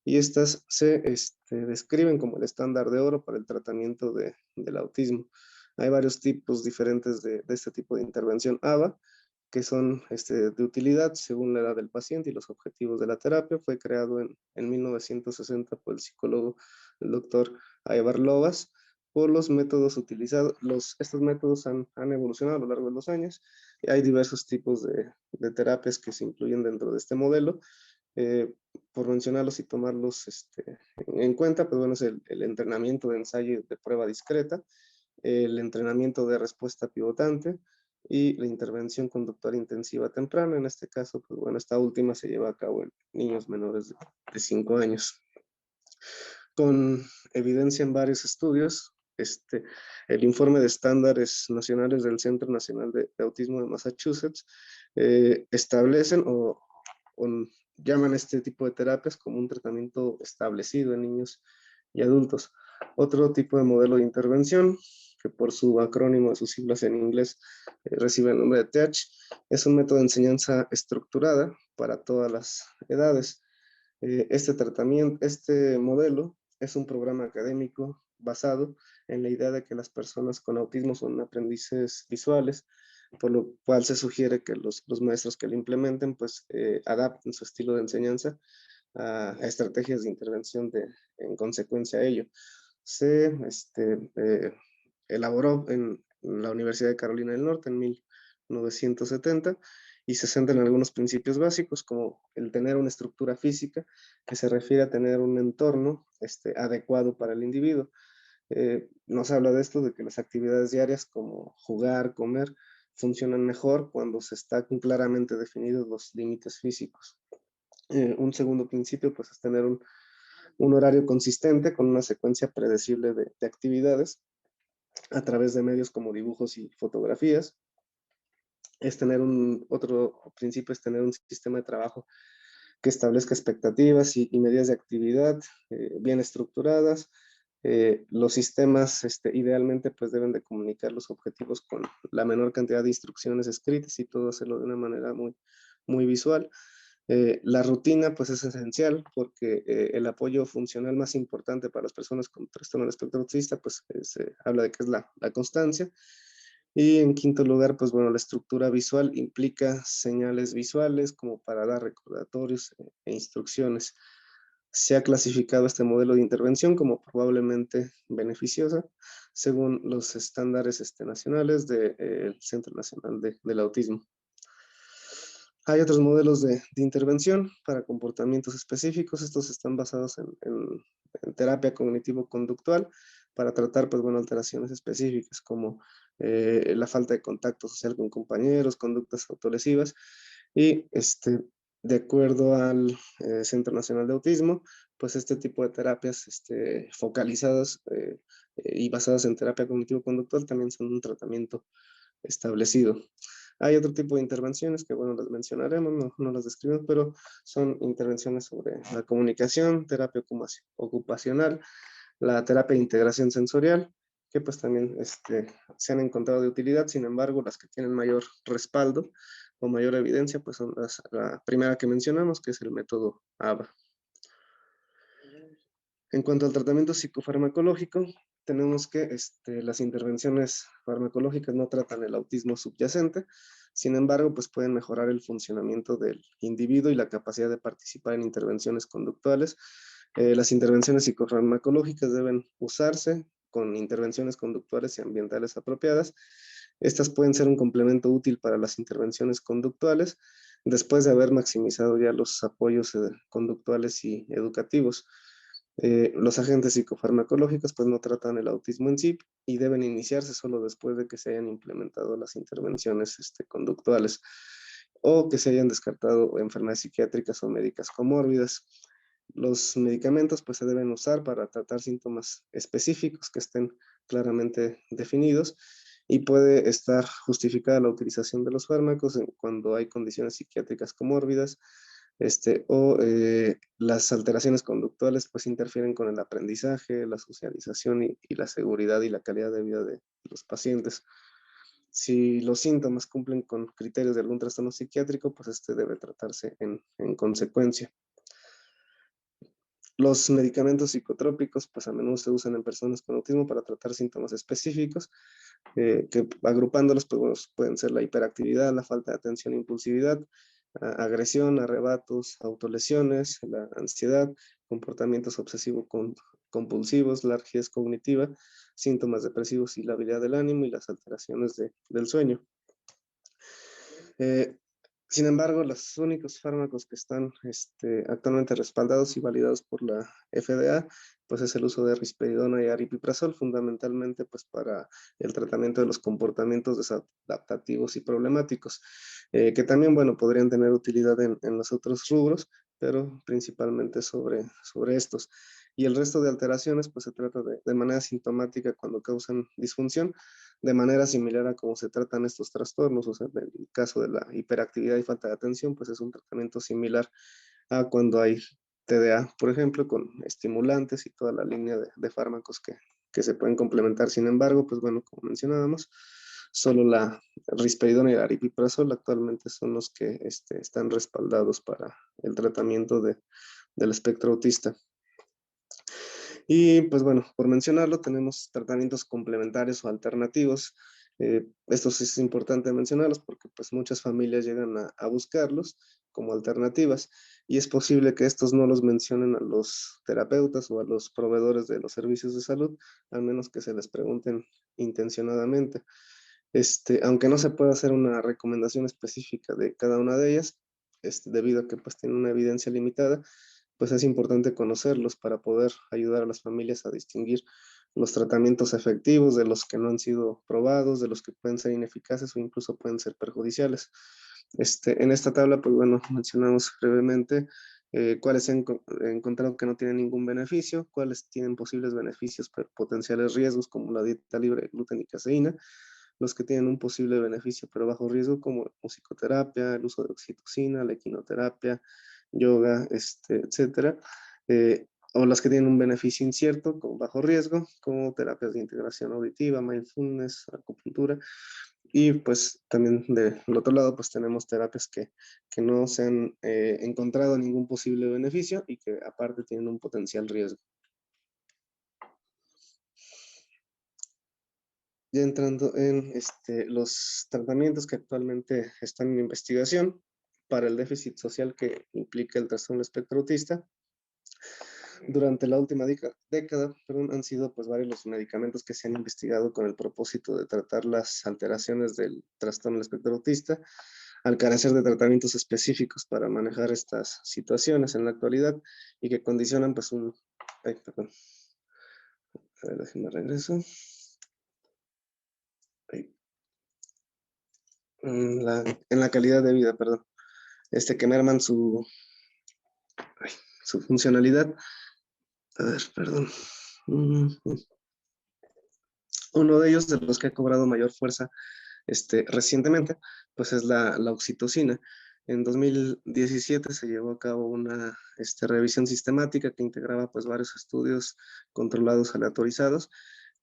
y estas se describen como el estándar de oro para el tratamiento del autismo. Hay varios tipos diferentes de este tipo de intervención ABA, que son de utilidad según la edad del paciente y los objetivos de la terapia. Fue creado en 1960 por el psicólogo, el doctor Aivar Lovas, por los métodos utilizados. Estos métodos han evolucionado a lo largo de los años. Hay diversos tipos de terapias que se incluyen dentro de este modelo. Por mencionarlos y tomarlos en cuenta, pues bueno, es el entrenamiento de ensayo de prueba discreta, el entrenamiento de respuesta pivotante, y la intervención conductual intensiva temprana. En este caso, pues bueno, esta última se lleva a cabo en niños menores de 5 años. Con evidencia en varios estudios, el informe de estándares nacionales del Centro Nacional de Autismo de Massachusetts establecen o llaman este tipo de terapias como un tratamiento establecido en niños y adultos. Otro tipo de modelo de intervención, que por su acrónimo de sus siglas en inglés recibe el nombre de TEACH, es un método de enseñanza estructurada para todas las edades. Este modelo es un programa académico basado en la idea de que las personas con autismo son aprendices visuales, por lo cual se sugiere que los maestros que lo implementen pues adapten su estilo de enseñanza a estrategias de intervención en consecuencia a ello. Se elaboró en la Universidad de Carolina del Norte en 1970 y se centra en algunos principios básicos como el tener una estructura física que se refiere a tener un entorno adecuado para el individuo. Nos habla de esto, de que las actividades diarias como jugar, comer, funcionan mejor cuando se están claramente definidos los límites físicos. Un segundo principio pues es tener un horario consistente con una secuencia predecible de actividades a través de medios como dibujos y fotografías. Otro principio es tener un sistema de trabajo que establezca expectativas y medidas de actividad bien estructuradas. Los sistemas idealmente pues deben de comunicar los objetivos con la menor cantidad de instrucciones escritas y todo hacerlo de una manera muy visual. La rutina pues es esencial porque el apoyo funcional más importante para las personas con trastorno del espectro autista pues se habla de que es la constancia. Y en quinto lugar, pues bueno, la estructura visual implica señales visuales como para dar recordatorios e instrucciones. Se ha clasificado este modelo de intervención como probablemente beneficiosa según los estándares nacionales del Centro Nacional del Autismo. Hay otros modelos de intervención para comportamientos específicos. Estos están basados en terapia cognitivo-conductual para tratar, pues, bueno, alteraciones específicas como la falta de contacto social con compañeros, conductas autolesivas. Y de acuerdo al Centro Nacional de Autismo, pues este tipo de terapias focalizadas y basadas en terapia cognitivo-conductual también son un tratamiento establecido. Hay otro tipo de intervenciones que, bueno, las mencionaremos, no las describimos, pero son intervenciones sobre la comunicación, terapia ocupacional, la terapia de integración sensorial, que pues también se han encontrado de utilidad. Sin embargo, las que tienen mayor respaldo o mayor evidencia, pues son la primera que mencionamos, que es el método ABA. En cuanto al tratamiento psicofarmacológico, tenemos que las intervenciones farmacológicas no tratan el autismo subyacente, sin embargo, pues pueden mejorar el funcionamiento del individuo y la capacidad de participar en intervenciones conductuales. Las intervenciones psicofarmacológicas deben usarse con intervenciones conductuales y ambientales apropiadas. Estas pueden ser un complemento útil para las intervenciones conductuales después de haber maximizado ya los apoyos conductuales y educativos. Los agentes psicofarmacológicos pues no tratan el autismo en sí y deben iniciarse solo después de que se hayan implementado las intervenciones conductuales o que se hayan descartado enfermedades psiquiátricas o médicas comórbidas. Los medicamentos pues se deben usar para tratar síntomas específicos que estén claramente definidos y puede estar justificada la utilización de los fármacos cuando hay condiciones psiquiátricas comórbidas, las alteraciones conductuales pues interfieren con el aprendizaje, la socialización y la seguridad y la calidad de vida de los pacientes. Si los síntomas cumplen con criterios de algún trastorno psiquiátrico, pues debe tratarse en consecuencia. Los medicamentos psicotrópicos pues a menudo se usan en personas con autismo para tratar síntomas específicos, que agrupándolos pues, bueno, pueden ser la hiperactividad, la falta de atención e impulsividad, agresión, arrebatos, autolesiones, la ansiedad, comportamientos obsesivo-compulsivos, la rigidez cognitiva, síntomas depresivos y la habilidad del ánimo y las alteraciones del sueño. Sin embargo, los únicos fármacos que están actualmente respaldados y validados por la FDA, pues es el uso de risperidona y aripiprazol, fundamentalmente pues para el tratamiento de los comportamientos desadaptativos y problemáticos, que también, bueno, podrían tener utilidad en los otros rubros, pero principalmente sobre estos. Y el resto de alteraciones, pues se trata de manera sintomática cuando causan disfunción, de manera similar a cómo se tratan estos trastornos. O sea, en el caso de la hiperactividad y falta de atención, pues es un tratamiento similar a cuando hay TDA, por ejemplo, con estimulantes y toda la línea de fármacos que se pueden complementar. Sin embargo, pues bueno, como mencionábamos, solo la risperidona y el aripiprazol actualmente son los que están respaldados para el tratamiento del espectro autista. Y pues bueno, por mencionarlo, tenemos tratamientos complementarios o alternativos. Estos es importante mencionarlos porque pues muchas familias llegan a buscarlos como alternativas, y es posible que estos no los mencionen a los terapeutas o a los proveedores de los servicios de salud, al menos que se les pregunten intencionadamente. Aunque no se puede hacer una recomendación específica de cada una de ellas, debido a que pues tienen una evidencia limitada, pues es importante conocerlos para poder ayudar a las familias a distinguir los tratamientos efectivos de los que no han sido probados, de los que pueden ser ineficaces o incluso pueden ser perjudiciales. En esta tabla, pues bueno, mencionamos brevemente cuáles se han encontrado que no tienen ningún beneficio, cuáles tienen posibles beneficios, pero potenciales riesgos, como la dieta libre de gluten y caseína, los que tienen un posible beneficio pero bajo riesgo, como musicoterapia, el uso de oxitocina, la equinoterapia, yoga, etcétera, o las que tienen un beneficio incierto, con bajo riesgo, como terapias de integración auditiva, mindfulness, acupuntura, y pues también del otro lado, pues tenemos terapias que no se han encontrado ningún posible beneficio y que aparte tienen un potencial riesgo. Ya entrando en los tratamientos que actualmente están en investigación para el déficit social que implica el trastorno espectro autista, durante la última década, han sido pues varios los medicamentos que se han investigado con el propósito de tratar las alteraciones del trastorno espectro autista, al carecer de tratamientos específicos para manejar estas situaciones en la actualidad y que condicionan pues un... Ay, perdón. A ver, déjenme regreso. Ay. En la calidad de vida, perdón. Que merman su funcionalidad. A ver, perdón. Uno de ellos, de los que ha cobrado mayor fuerza recientemente, pues es la oxitocina. En 2017 se llevó a cabo una revisión sistemática que integraba pues varios estudios controlados aleatorizados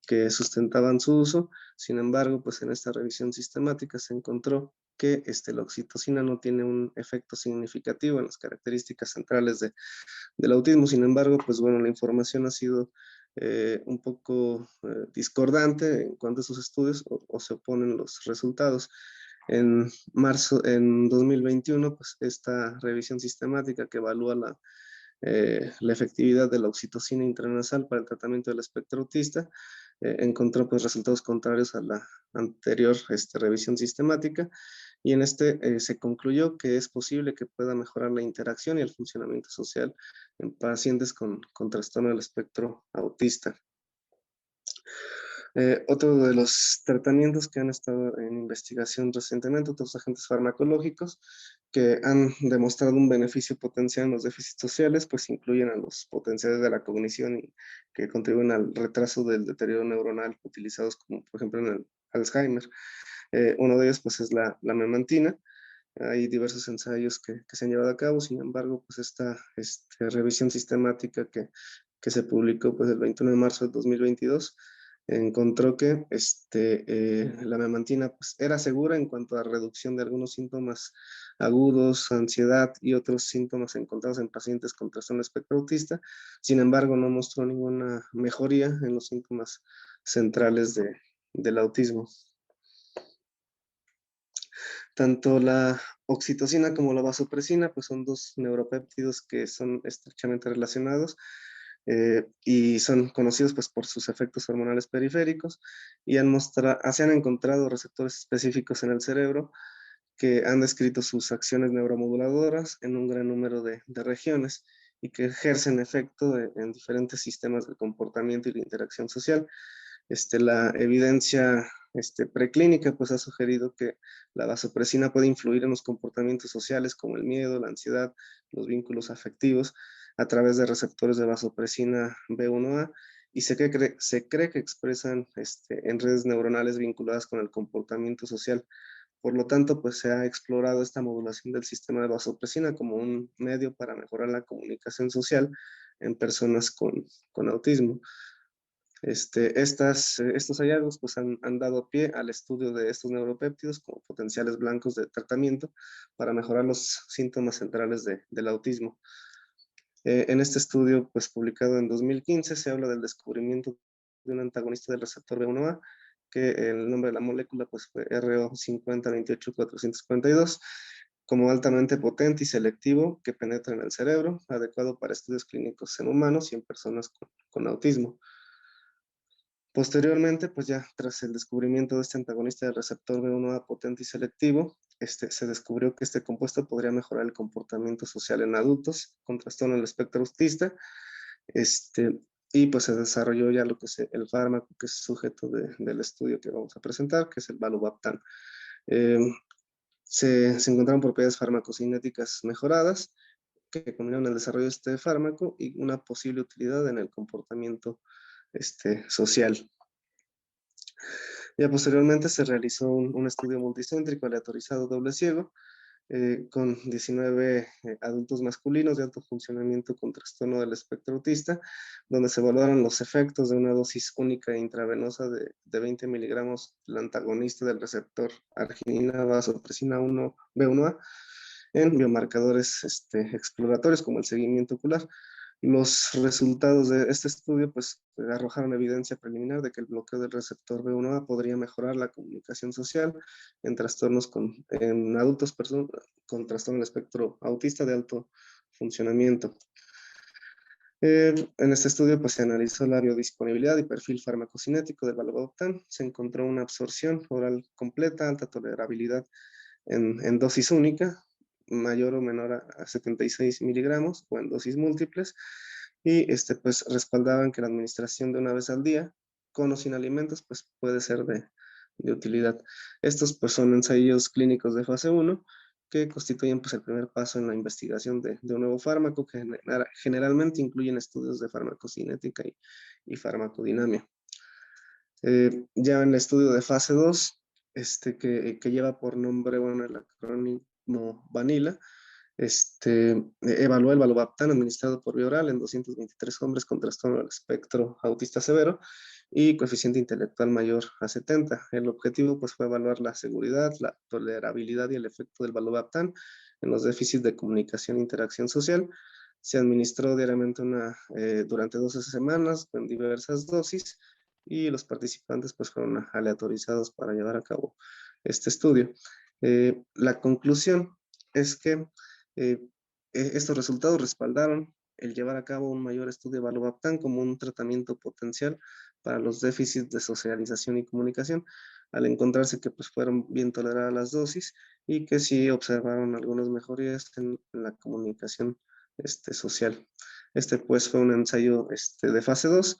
que sustentaban su uso. Sin embargo, pues en esta revisión sistemática se encontró que la oxitocina no tiene un efecto significativo en las características centrales del autismo. Sin embargo, pues bueno, la información ha sido un poco discordante en cuanto a sus estudios, o se oponen los resultados. En marzo, en 2021, pues esta revisión sistemática que evalúa la efectividad de la oxitocina intranasal para el tratamiento del espectro autista, encontró pues resultados contrarios a la anterior revisión sistemática, y en se concluyó que es posible que pueda mejorar la interacción y el funcionamiento social en pacientes con trastorno del espectro autista. Otro de los tratamientos que han estado en investigación recientemente, otros agentes farmacológicos que han demostrado un beneficio potencial en los déficits sociales, pues incluyen a los potenciales de la cognición y que contribuyen al retraso del deterioro neuronal, utilizados como por ejemplo en el Alzheimer. Uno de ellos pues es la memantina. Hay diversos ensayos que se han llevado a cabo. Sin embargo, pues esta revisión sistemática que se publicó pues el 21 de marzo de 2022 encontró que la memantina pues, era segura en cuanto a reducción de algunos síntomas agudos, ansiedad y otros síntomas encontrados en pacientes con trastorno espectro autista. Sin embargo, no mostró ninguna mejoría en los síntomas centrales del autismo. Tanto la oxitocina como la vasopresina pues son dos neuropéptidos que son estrechamente relacionados y son conocidos pues por sus efectos hormonales periféricos, y se han encontrado receptores específicos en el cerebro que han descrito sus acciones neuromoduladoras en un gran número de regiones y que ejercen efecto en diferentes sistemas de comportamiento y de interacción social. La evidencia preclínica pues ha sugerido que la vasopresina puede influir en los comportamientos sociales como el miedo, la ansiedad, los vínculos afectivos a través de receptores de vasopresina B1A y se cree que expresan en redes neuronales vinculadas con el comportamiento social. Por lo tanto, pues se ha explorado esta modulación del sistema de vasopresina como un medio para mejorar la comunicación social en personas con autismo. Estos hallazgos pues, han dado pie al estudio de estos neuropéptidos como potenciales blancos de tratamiento para mejorar los síntomas centrales del autismo. En este estudio, pues, publicado en 2015, se habla del descubrimiento de un antagonista del receptor B1A, que el nombre de la molécula pues, fue RO5028442, como altamente potente y selectivo que penetra en el cerebro, adecuado para estudios clínicos en humanos y en personas con autismo. Posteriormente, pues ya tras el descubrimiento de este antagonista del receptor B1A potente y selectivo, se descubrió que este compuesto podría mejorar el comportamiento social en adultos con trastorno del espectro autista, y pues se desarrolló ya lo que es el fármaco que es sujeto del estudio que vamos a presentar, que es el Valobaptan. Se encontraron propiedades farmacocinéticas mejoradas que combinan el desarrollo de este fármaco y una posible utilidad en el comportamiento social. Ya posteriormente se realizó un estudio multicéntrico aleatorizado doble ciego con 19 adultos masculinos de alto funcionamiento con trastorno del espectro autista, donde se evaluaron los efectos de una dosis única e intravenosa de 20 miligramos del antagonista del receptor arginina vasopresina 1 B1A en biomarcadores exploratorios como el seguimiento ocular. Los resultados de este estudio pues, arrojaron evidencia preliminar de que el bloqueo del receptor B1A podría mejorar la comunicación social en trastornos en adultos con trastorno del espectro autista de alto funcionamiento. En este estudio pues, se analizó la biodisponibilidad y perfil farmacocinético del Valobaptan. Se encontró una absorción oral completa, alta tolerabilidad en dosis única, mayor o menor a 76 miligramos o en dosis múltiples, y pues respaldaban que la administración de una vez al día, con o sin alimentos, pues puede ser de utilidad. Estos pues son ensayos clínicos de fase 1 que constituyen pues el primer paso en la investigación de un nuevo fármaco que generalmente incluyen estudios de farmacocinética y farmacodinamia. Ya en el estudio de fase 2, que lleva por nombre, bueno, el acrónimo VANILA, evaluó el Valobaptan administrado por vía oral en 223 hombres con trastorno del espectro autista severo y coeficiente intelectual mayor a 70. El objetivo pues, fue evaluar la seguridad, la tolerabilidad y el efecto del Valobaptan en los déficits de comunicación e interacción social. Se administró diariamente durante 12 semanas en diversas dosis y los participantes pues, fueron aleatorizados para llevar a cabo este estudio. La conclusión es que estos resultados respaldaron el llevar a cabo un mayor estudio de Valobaptan como un tratamiento potencial para los déficits de socialización y comunicación, al encontrarse que pues, fueron bien toleradas las dosis y que sí observaron algunas mejorías en la comunicación social. Pues fue un ensayo de fase 2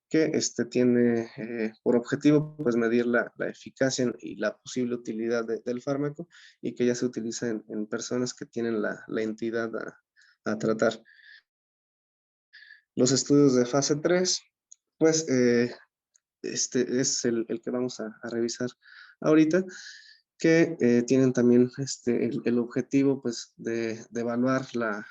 que tiene por objetivo pues, medir la eficacia y la posible utilidad del fármaco y que ya se utiliza en personas que tienen la entidad a tratar. Los estudios de fase 3, pues es el que vamos a revisar ahorita, que tienen también el objetivo pues, de evaluar la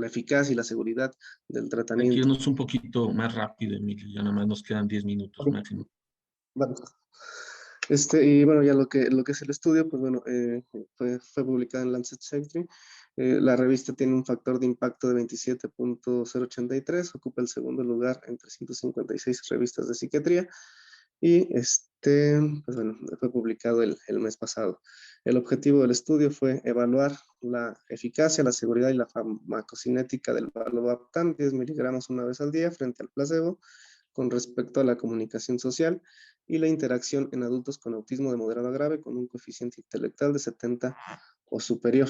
eficacia y la seguridad del Hay que tratamiento. irnos un poquito más rápido, Emilio, ya nada más nos quedan 10 minutos máximo. Bueno, y bueno, ya lo que es el estudio, pues bueno, fue publicado en Lancet Psychiatry. La revista tiene un factor de impacto de 27.083, ocupa el segundo lugar entre 156 revistas de psiquiatría y pues bueno, fue publicado el mes pasado. El objetivo del estudio fue evaluar la eficacia, la seguridad y la farmacocinética del Valobaptan, 10 miligramos una vez al día frente al placebo, con respecto a la comunicación social y la interacción en adultos con autismo de moderado a grave con un coeficiente intelectual de 70 o superior.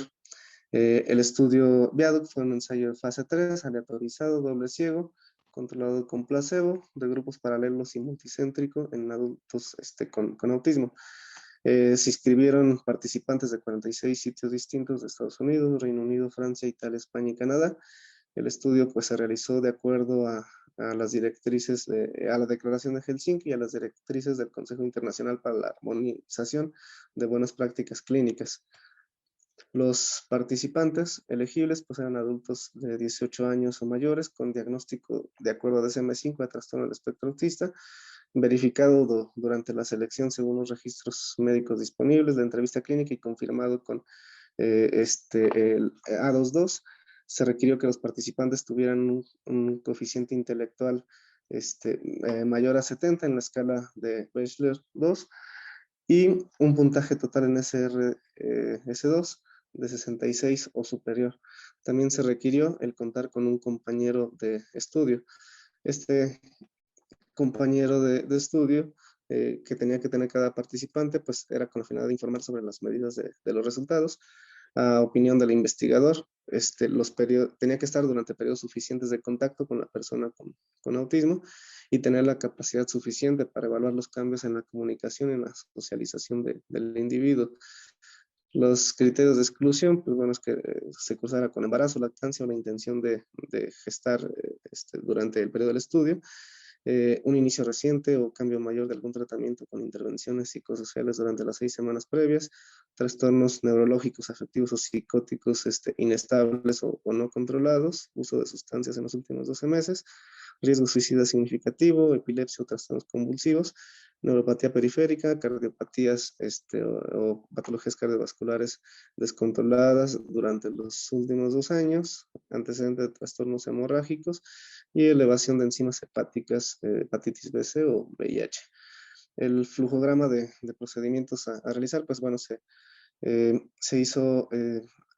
El estudio Viaduct fue un ensayo de fase 3, aleatorizado, doble ciego, controlado con placebo, de grupos paralelos y multicéntrico en adultos con autismo. Se inscribieron participantes de 46 sitios distintos de Estados Unidos, Reino Unido, Francia, Italia, España y Canadá. El estudio pues, se realizó de acuerdo a las directrices, a la Declaración de Helsinki y a las directrices del Consejo Internacional para la Armonización de Buenas Prácticas Clínicas. Los participantes elegibles pues, eran adultos de 18 años o mayores con diagnóstico de acuerdo a DSM-5 de trastorno del espectro autista, verificado durante la selección según los registros médicos disponibles de entrevista clínica y confirmado con el A22. Se requirió que los participantes tuvieran un coeficiente intelectual mayor a 70 en la escala de Bachelor 2 y un puntaje total en SRS2 de 66 o superior. También se requirió el contar con un compañero de estudio. Este compañero de estudio que tenía que tener cada participante, pues era con la finalidad de informar sobre las medidas de los resultados. A opinión del investigador, tenía que estar durante periodos suficientes de contacto con la persona con autismo y tener la capacidad suficiente para evaluar los cambios en la comunicación y en la socialización del individuo. Los criterios de exclusión, pues bueno, es que se cursara con embarazo, lactancia o la intención de gestar durante el periodo del estudio, un inicio reciente o cambio mayor de algún tratamiento con intervenciones psicosociales durante las 6 semanas previas, trastornos neurológicos, afectivos o psicóticos inestables o no controlados, uso de sustancias en los últimos 12 meses, riesgo suicida significativo, epilepsia o trastornos convulsivos, neuropatía periférica, cardiopatías o patologías cardiovasculares descontroladas durante los últimos 2 años, antecedentes de trastornos hemorrágicos y elevación de enzimas hepáticas, hepatitis B, C o VIH. El flujograma de procedimientos a realizar, pues bueno, se hizo,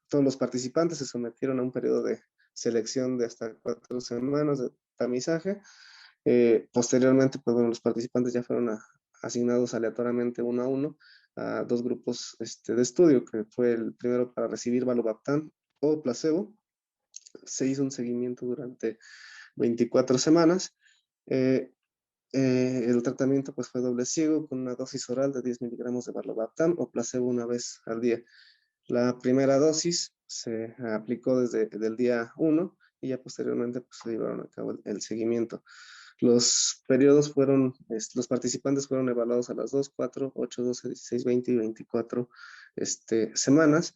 todos los participantes se sometieron a un periodo de selección de hasta 4 semanas de tamizaje. Posteriormente, pues bueno, los participantes ya fueron asignados aleatoriamente uno a uno a 2 grupos de estudio, que fue el primero para recibir valobaptan o placebo. Se hizo un seguimiento durante 24 semanas. El tratamiento pues, fue doble ciego con una dosis oral de 10 miligramos de valobaptan o placebo una vez al día. La primera dosis se aplicó desde el día 1 y ya posteriormente pues, se llevaron a cabo el seguimiento. Los periodos fueron, los participantes fueron evaluados a las 2, 4, 8, 12, 16, 20 y 24 semanas.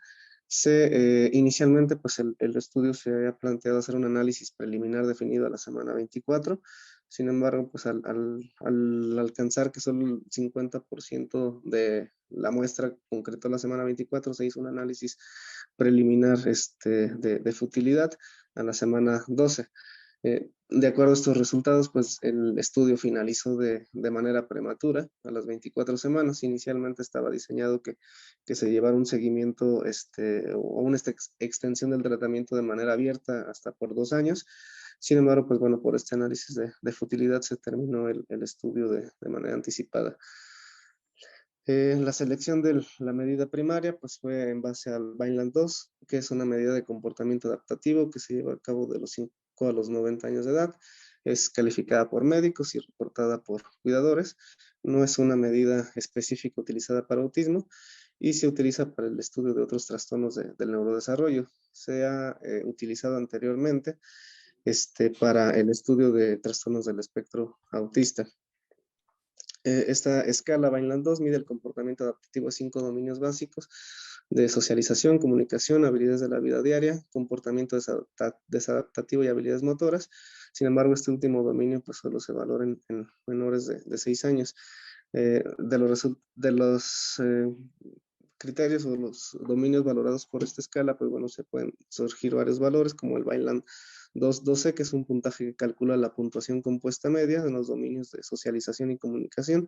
Inicialmente, pues el estudio se había planteado hacer un análisis preliminar definido a la semana 24. Sin embargo, pues al alcanzar que solo el 50% de la muestra concretó la semana 24, se hizo un análisis preliminar de futilidad a la semana 12. De acuerdo a estos resultados, pues el estudio finalizó de manera prematura a las 24 semanas. Inicialmente estaba diseñado que se llevara un seguimiento o una extensión del tratamiento de manera abierta hasta por 2 años. Sin embargo, pues bueno, por este análisis de futilidad se terminó el estudio de manera anticipada. La selección de la medida primaria pues fue en base al Vineland-2, que es una medida de comportamiento adaptativo que se lleva a cabo de los 5 a los 90 años de edad. Es calificada por médicos y reportada por cuidadores. No es una medida específica utilizada para autismo y se utiliza para el estudio de otros trastornos del neurodesarrollo. Se ha utilizado anteriormente para el estudio de trastornos del espectro autista. Esta escala Vineland-2 mide el comportamiento adaptativo de 5 dominios básicos de socialización, comunicación, habilidades de la vida diaria, comportamiento desadaptativo y habilidades motoras. Sin embargo, este último dominio pues, solo se valora en menores de 6 años. De los criterios o los dominios valorados por esta escala, pues bueno, se pueden surgir varios valores como el Vineland 2.12, que es un puntaje que calcula la puntuación compuesta media en los dominios de socialización y comunicación,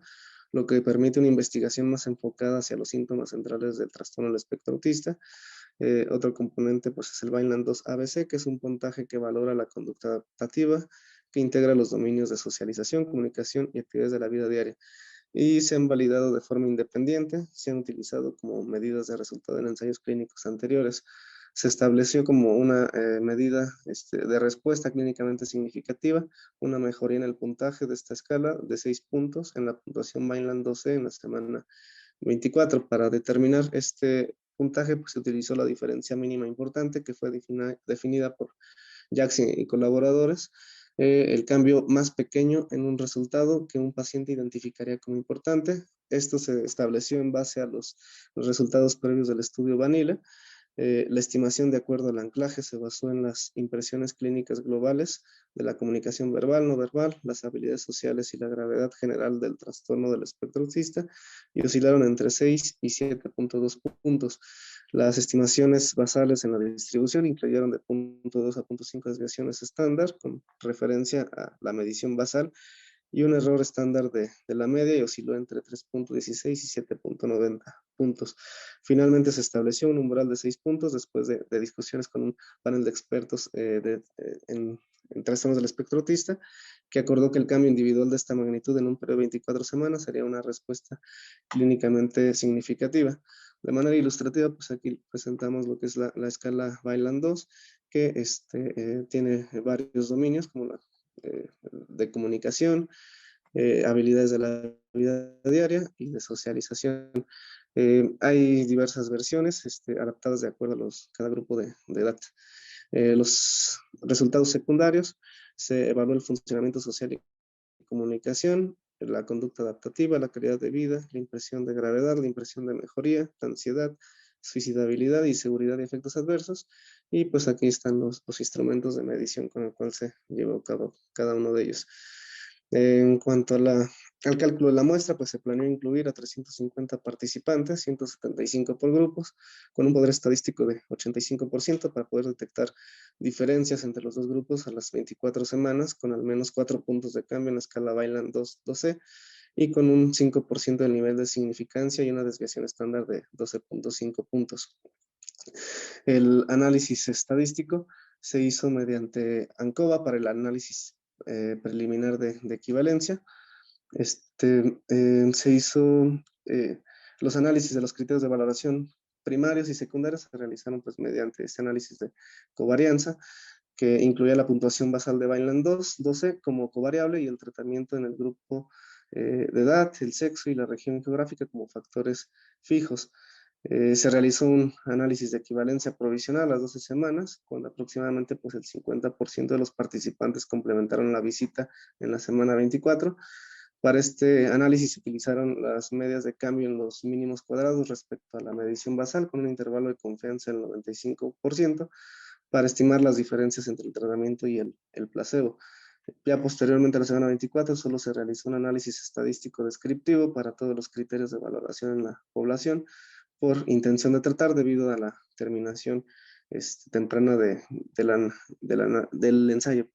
lo que permite una investigación más enfocada hacia los síntomas centrales del trastorno del espectro autista. Otro componente pues, es el Vineland 2 ABC, que es un puntaje que valora la conducta adaptativa, que integra los dominios de socialización, comunicación y actividades de la vida diaria. Y se han validado de forma independiente, se han utilizado como medidas de resultado en ensayos clínicos anteriores. Se estableció como una medida de respuesta clínicamente significativa, una mejoría en el puntaje de esta escala de 6 puntos en la puntuación Vineland 12 en la semana 24. Para determinar este puntaje, pues, se utilizó la diferencia mínima importante que fue definida por Jackson y colaboradores, el cambio más pequeño en un resultado que un paciente identificaría como importante. Esto se estableció en base a los resultados previos del estudio Vanille. La estimación de acuerdo al anclaje se basó en las impresiones clínicas globales de la comunicación verbal, no verbal, las habilidades sociales y la gravedad general del trastorno del espectro autista, y oscilaron entre 6 y 7.2 puntos. Las estimaciones basales en la distribución incluyeron de 0.2 a 0.5 desviaciones estándar con referencia a la medición basal y un error estándar de la media, y osciló entre 3.16 y 7.90 puntos. Finalmente se estableció un umbral de 6 puntos después de discusiones con un panel de expertos en trastornos del espectro autista, que acordó que el cambio individual de esta magnitud en un periodo de 24 semanas sería una respuesta clínicamente significativa. De manera ilustrativa, pues aquí presentamos lo que es la escala Vineland 2, que tiene varios dominios, como la de comunicación, habilidades de la vida diaria y de socialización. Hay diversas versiones adaptadas de acuerdo a cada grupo de edad. Los resultados secundarios: se evaluó el funcionamiento social y comunicación, la conducta adaptativa, la calidad de vida, la impresión de gravedad, la impresión de mejoría, la ansiedad, suicidabilidad y seguridad y efectos adversos. Y pues aquí están los instrumentos de medición con el cual se llevó a cabo cada uno de ellos. En cuanto al cálculo de la muestra, pues se planeó incluir a 350 participantes, 175 por grupos, con un poder estadístico de 85% para poder detectar diferencias entre los dos grupos a las 24 semanas, con al menos 4 puntos de cambio en la escala Vineland 2-12 y con un 5% del nivel de significancia y una desviación estándar de 12.5 puntos. El análisis estadístico se hizo mediante ANCOVA para el análisis preliminar de equivalencia. Se hizo los análisis de los criterios de valoración primarios y secundarios, se realizaron pues mediante este análisis de covarianza, que incluía la puntuación basal de Vineland 12 como covariable y el tratamiento en el grupo de edad, el sexo y la región geográfica como factores fijos. Se realizó un análisis de equivalencia provisional a las 12 semanas, cuando aproximadamente pues, el 50% de los participantes complementaron la visita en la semana 24. Para este análisis se utilizaron las medias de cambio en los mínimos cuadrados respecto a la medición basal, con un intervalo de confianza del 95%, para estimar las diferencias entre el tratamiento y el placebo. Ya posteriormente a la semana 24 solo se realizó un análisis estadístico descriptivo para todos los criterios de valoración en la población, por intención de tratar debido a la terminación temprana del ensayo.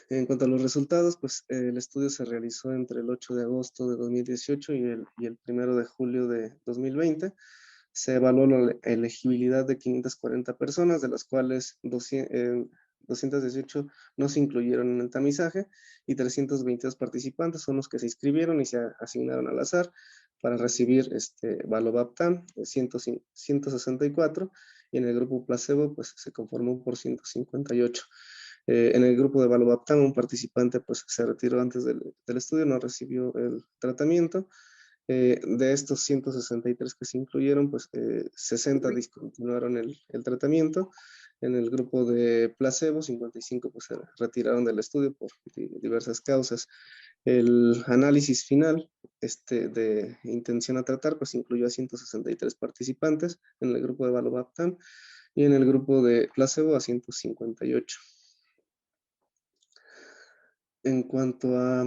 En cuanto a los resultados, pues el estudio se realizó entre el 8 de agosto de 2018 y el 1 de julio de 2020. Se evaluó la elegibilidad de 540 personas, de las cuales 218 no se incluyeron en el tamizaje, y 322 participantes son los que se inscribieron y se asignaron al azar para recibir Valobaptam, 164, y en el grupo placebo pues se conformó por 158. En el grupo de Valobaptam, un participante pues se retiró antes del estudio, no recibió el tratamiento. De estos 163 que se incluyeron, pues 60 discontinuaron el tratamiento. En el grupo de placebo, 55 pues se retiraron del estudio por diversas causas. El análisis final de intención a tratar pues incluyó a 163 participantes en el grupo de Valobaptam y en el grupo de placebo a 158. En cuanto a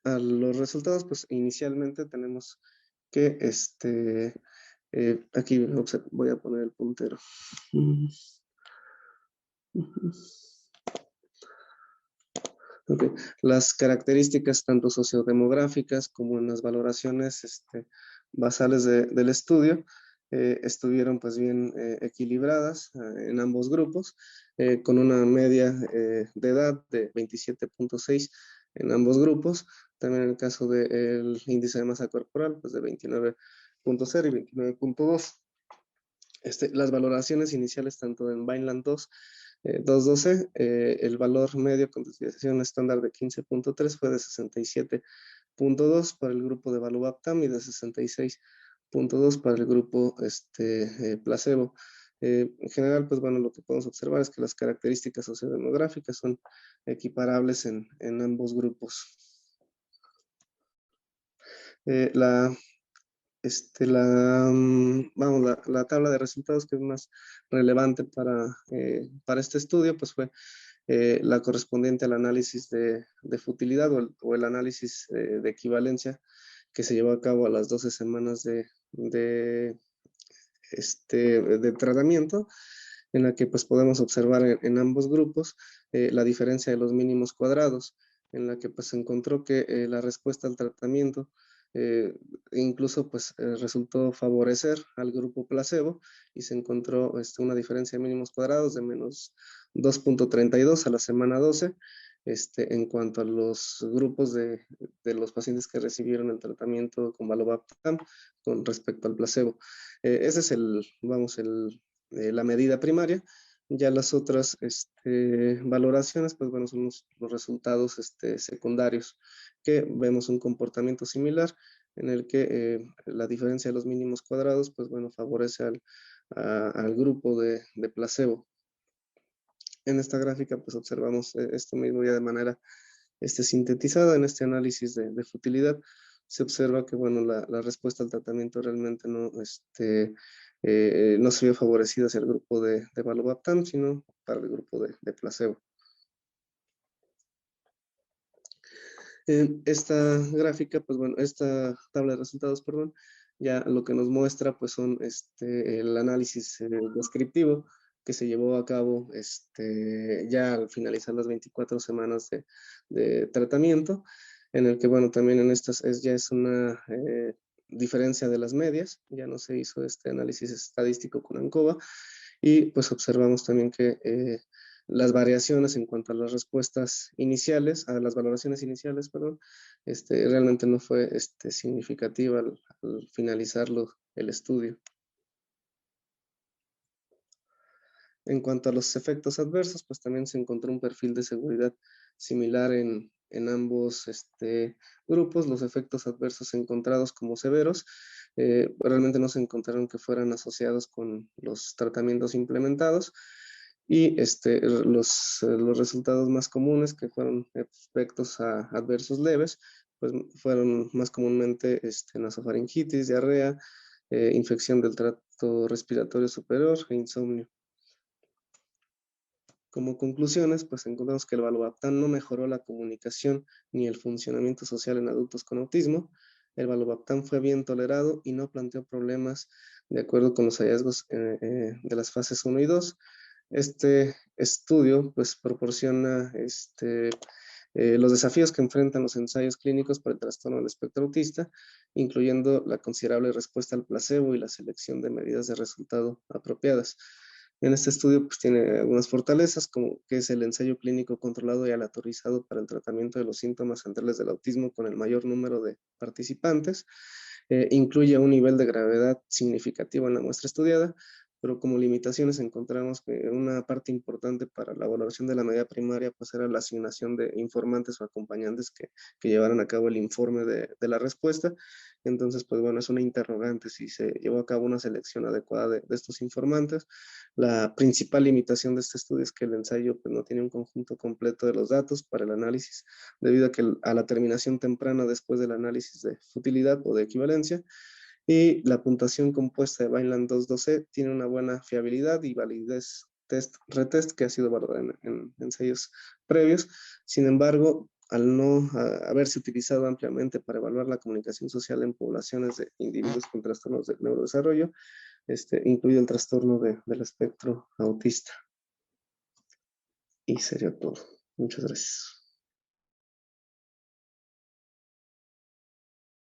los resultados, pues inicialmente tenemos que aquí voy a poner el puntero. Okay. Las características tanto sociodemográficas como en las valoraciones basales del estudio estuvieron pues bien equilibradas en ambos grupos, con una media de edad de 27.6 en ambos grupos. También en el caso del índice de masa corporal, pues de 29.0 y 29.2. Las valoraciones iniciales tanto en Vineland 2, 212, el valor medio con desviación estándar de 15.3 fue de 67.2 para el grupo de Valubaptam y de 66.2 para el grupo placebo. En general, pues bueno, lo que podemos observar es que las características sociodemográficas son equiparables en ambos grupos. La tabla de resultados que es más relevante para este estudio, pues fue la correspondiente al análisis de futilidad o el análisis de equivalencia que se llevó a cabo a las 12 semanas de tratamiento, en la que pues podemos observar en ambos grupos la diferencia de los mínimos cuadrados, en la que pues se encontró que la respuesta al tratamiento incluso pues resultó favorecer al grupo placebo y se encontró una diferencia de mínimos cuadrados de menos 2.32 a la semana 12 en cuanto a los grupos de los pacientes que recibieron el tratamiento con Valubaptam con respecto al placebo. Esa es la medida primaria. Ya las otras valoraciones, pues bueno, son los resultados secundarios, que vemos un comportamiento similar en el que la diferencia de los mínimos cuadrados, pues bueno, favorece al grupo de placebo. En esta gráfica, pues observamos esto mismo ya de manera sintetizada en este análisis de futilidad. Se observa que, bueno, la respuesta al tratamiento realmente no se vio favorecida hacia el grupo de Valubaptam, sino para el grupo de placebo. Esta gráfica, pues bueno, esta tabla de resultados, perdón, ya lo que nos muestra, pues son el análisis descriptivo que se llevó a cabo ya al finalizar las 24 semanas de tratamiento, en el que, bueno, también en estas ya es una diferencia de las medias, ya no se hizo este análisis estadístico con ANCOVA, y pues observamos también que las variaciones en cuanto a las respuestas iniciales, a las valoraciones iniciales, perdón, realmente no fue significativa al finalizar el estudio. En cuanto a los efectos adversos, pues también se encontró un perfil de seguridad similar en ambos grupos. Los efectos adversos encontrados como severos realmente no se encontraron que fueran asociados con los tratamientos implementados. Y los resultados más comunes, que fueron efectos adversos leves, pues fueron más comúnmente nasofaringitis, diarrea, infección del tracto respiratorio superior e insomnio. Como conclusiones, pues encontramos que el Valubaptam no mejoró la comunicación ni el funcionamiento social en adultos con autismo. El Valubaptam fue bien tolerado y no planteó problemas de acuerdo con los hallazgos de las fases 1 y 2. Este estudio pues proporciona los desafíos que enfrentan los ensayos clínicos para el trastorno del espectro autista, incluyendo la considerable respuesta al placebo y la selección de medidas de resultado apropiadas. En este estudio pues tiene algunas fortalezas, como que es el ensayo clínico controlado y aleatorizado para el tratamiento de los síntomas centrales del autismo con el mayor número de participantes. Incluye un nivel de gravedad significativo en la muestra estudiada, pero como limitaciones encontramos que una parte importante para la valoración de la medida primaria pues era la asignación de informantes o acompañantes que llevaran a cabo el informe de la respuesta. Entonces, pues bueno, es una interrogante si se llevó a cabo una selección adecuada de estos informantes. La principal limitación de este estudio es que el ensayo pues, no tiene un conjunto completo de los datos para el análisis, debido a la terminación temprana después del análisis de futilidad o de equivalencia. Y la puntuación compuesta de Vineland 212 tiene una buena fiabilidad y validez retest que ha sido valorada en ensayos previos. Sin embargo, al no haberse utilizado ampliamente para evaluar la comunicación social en poblaciones de individuos con trastornos del neurodesarrollo, incluye el trastorno del espectro autista. Y sería todo. Muchas gracias.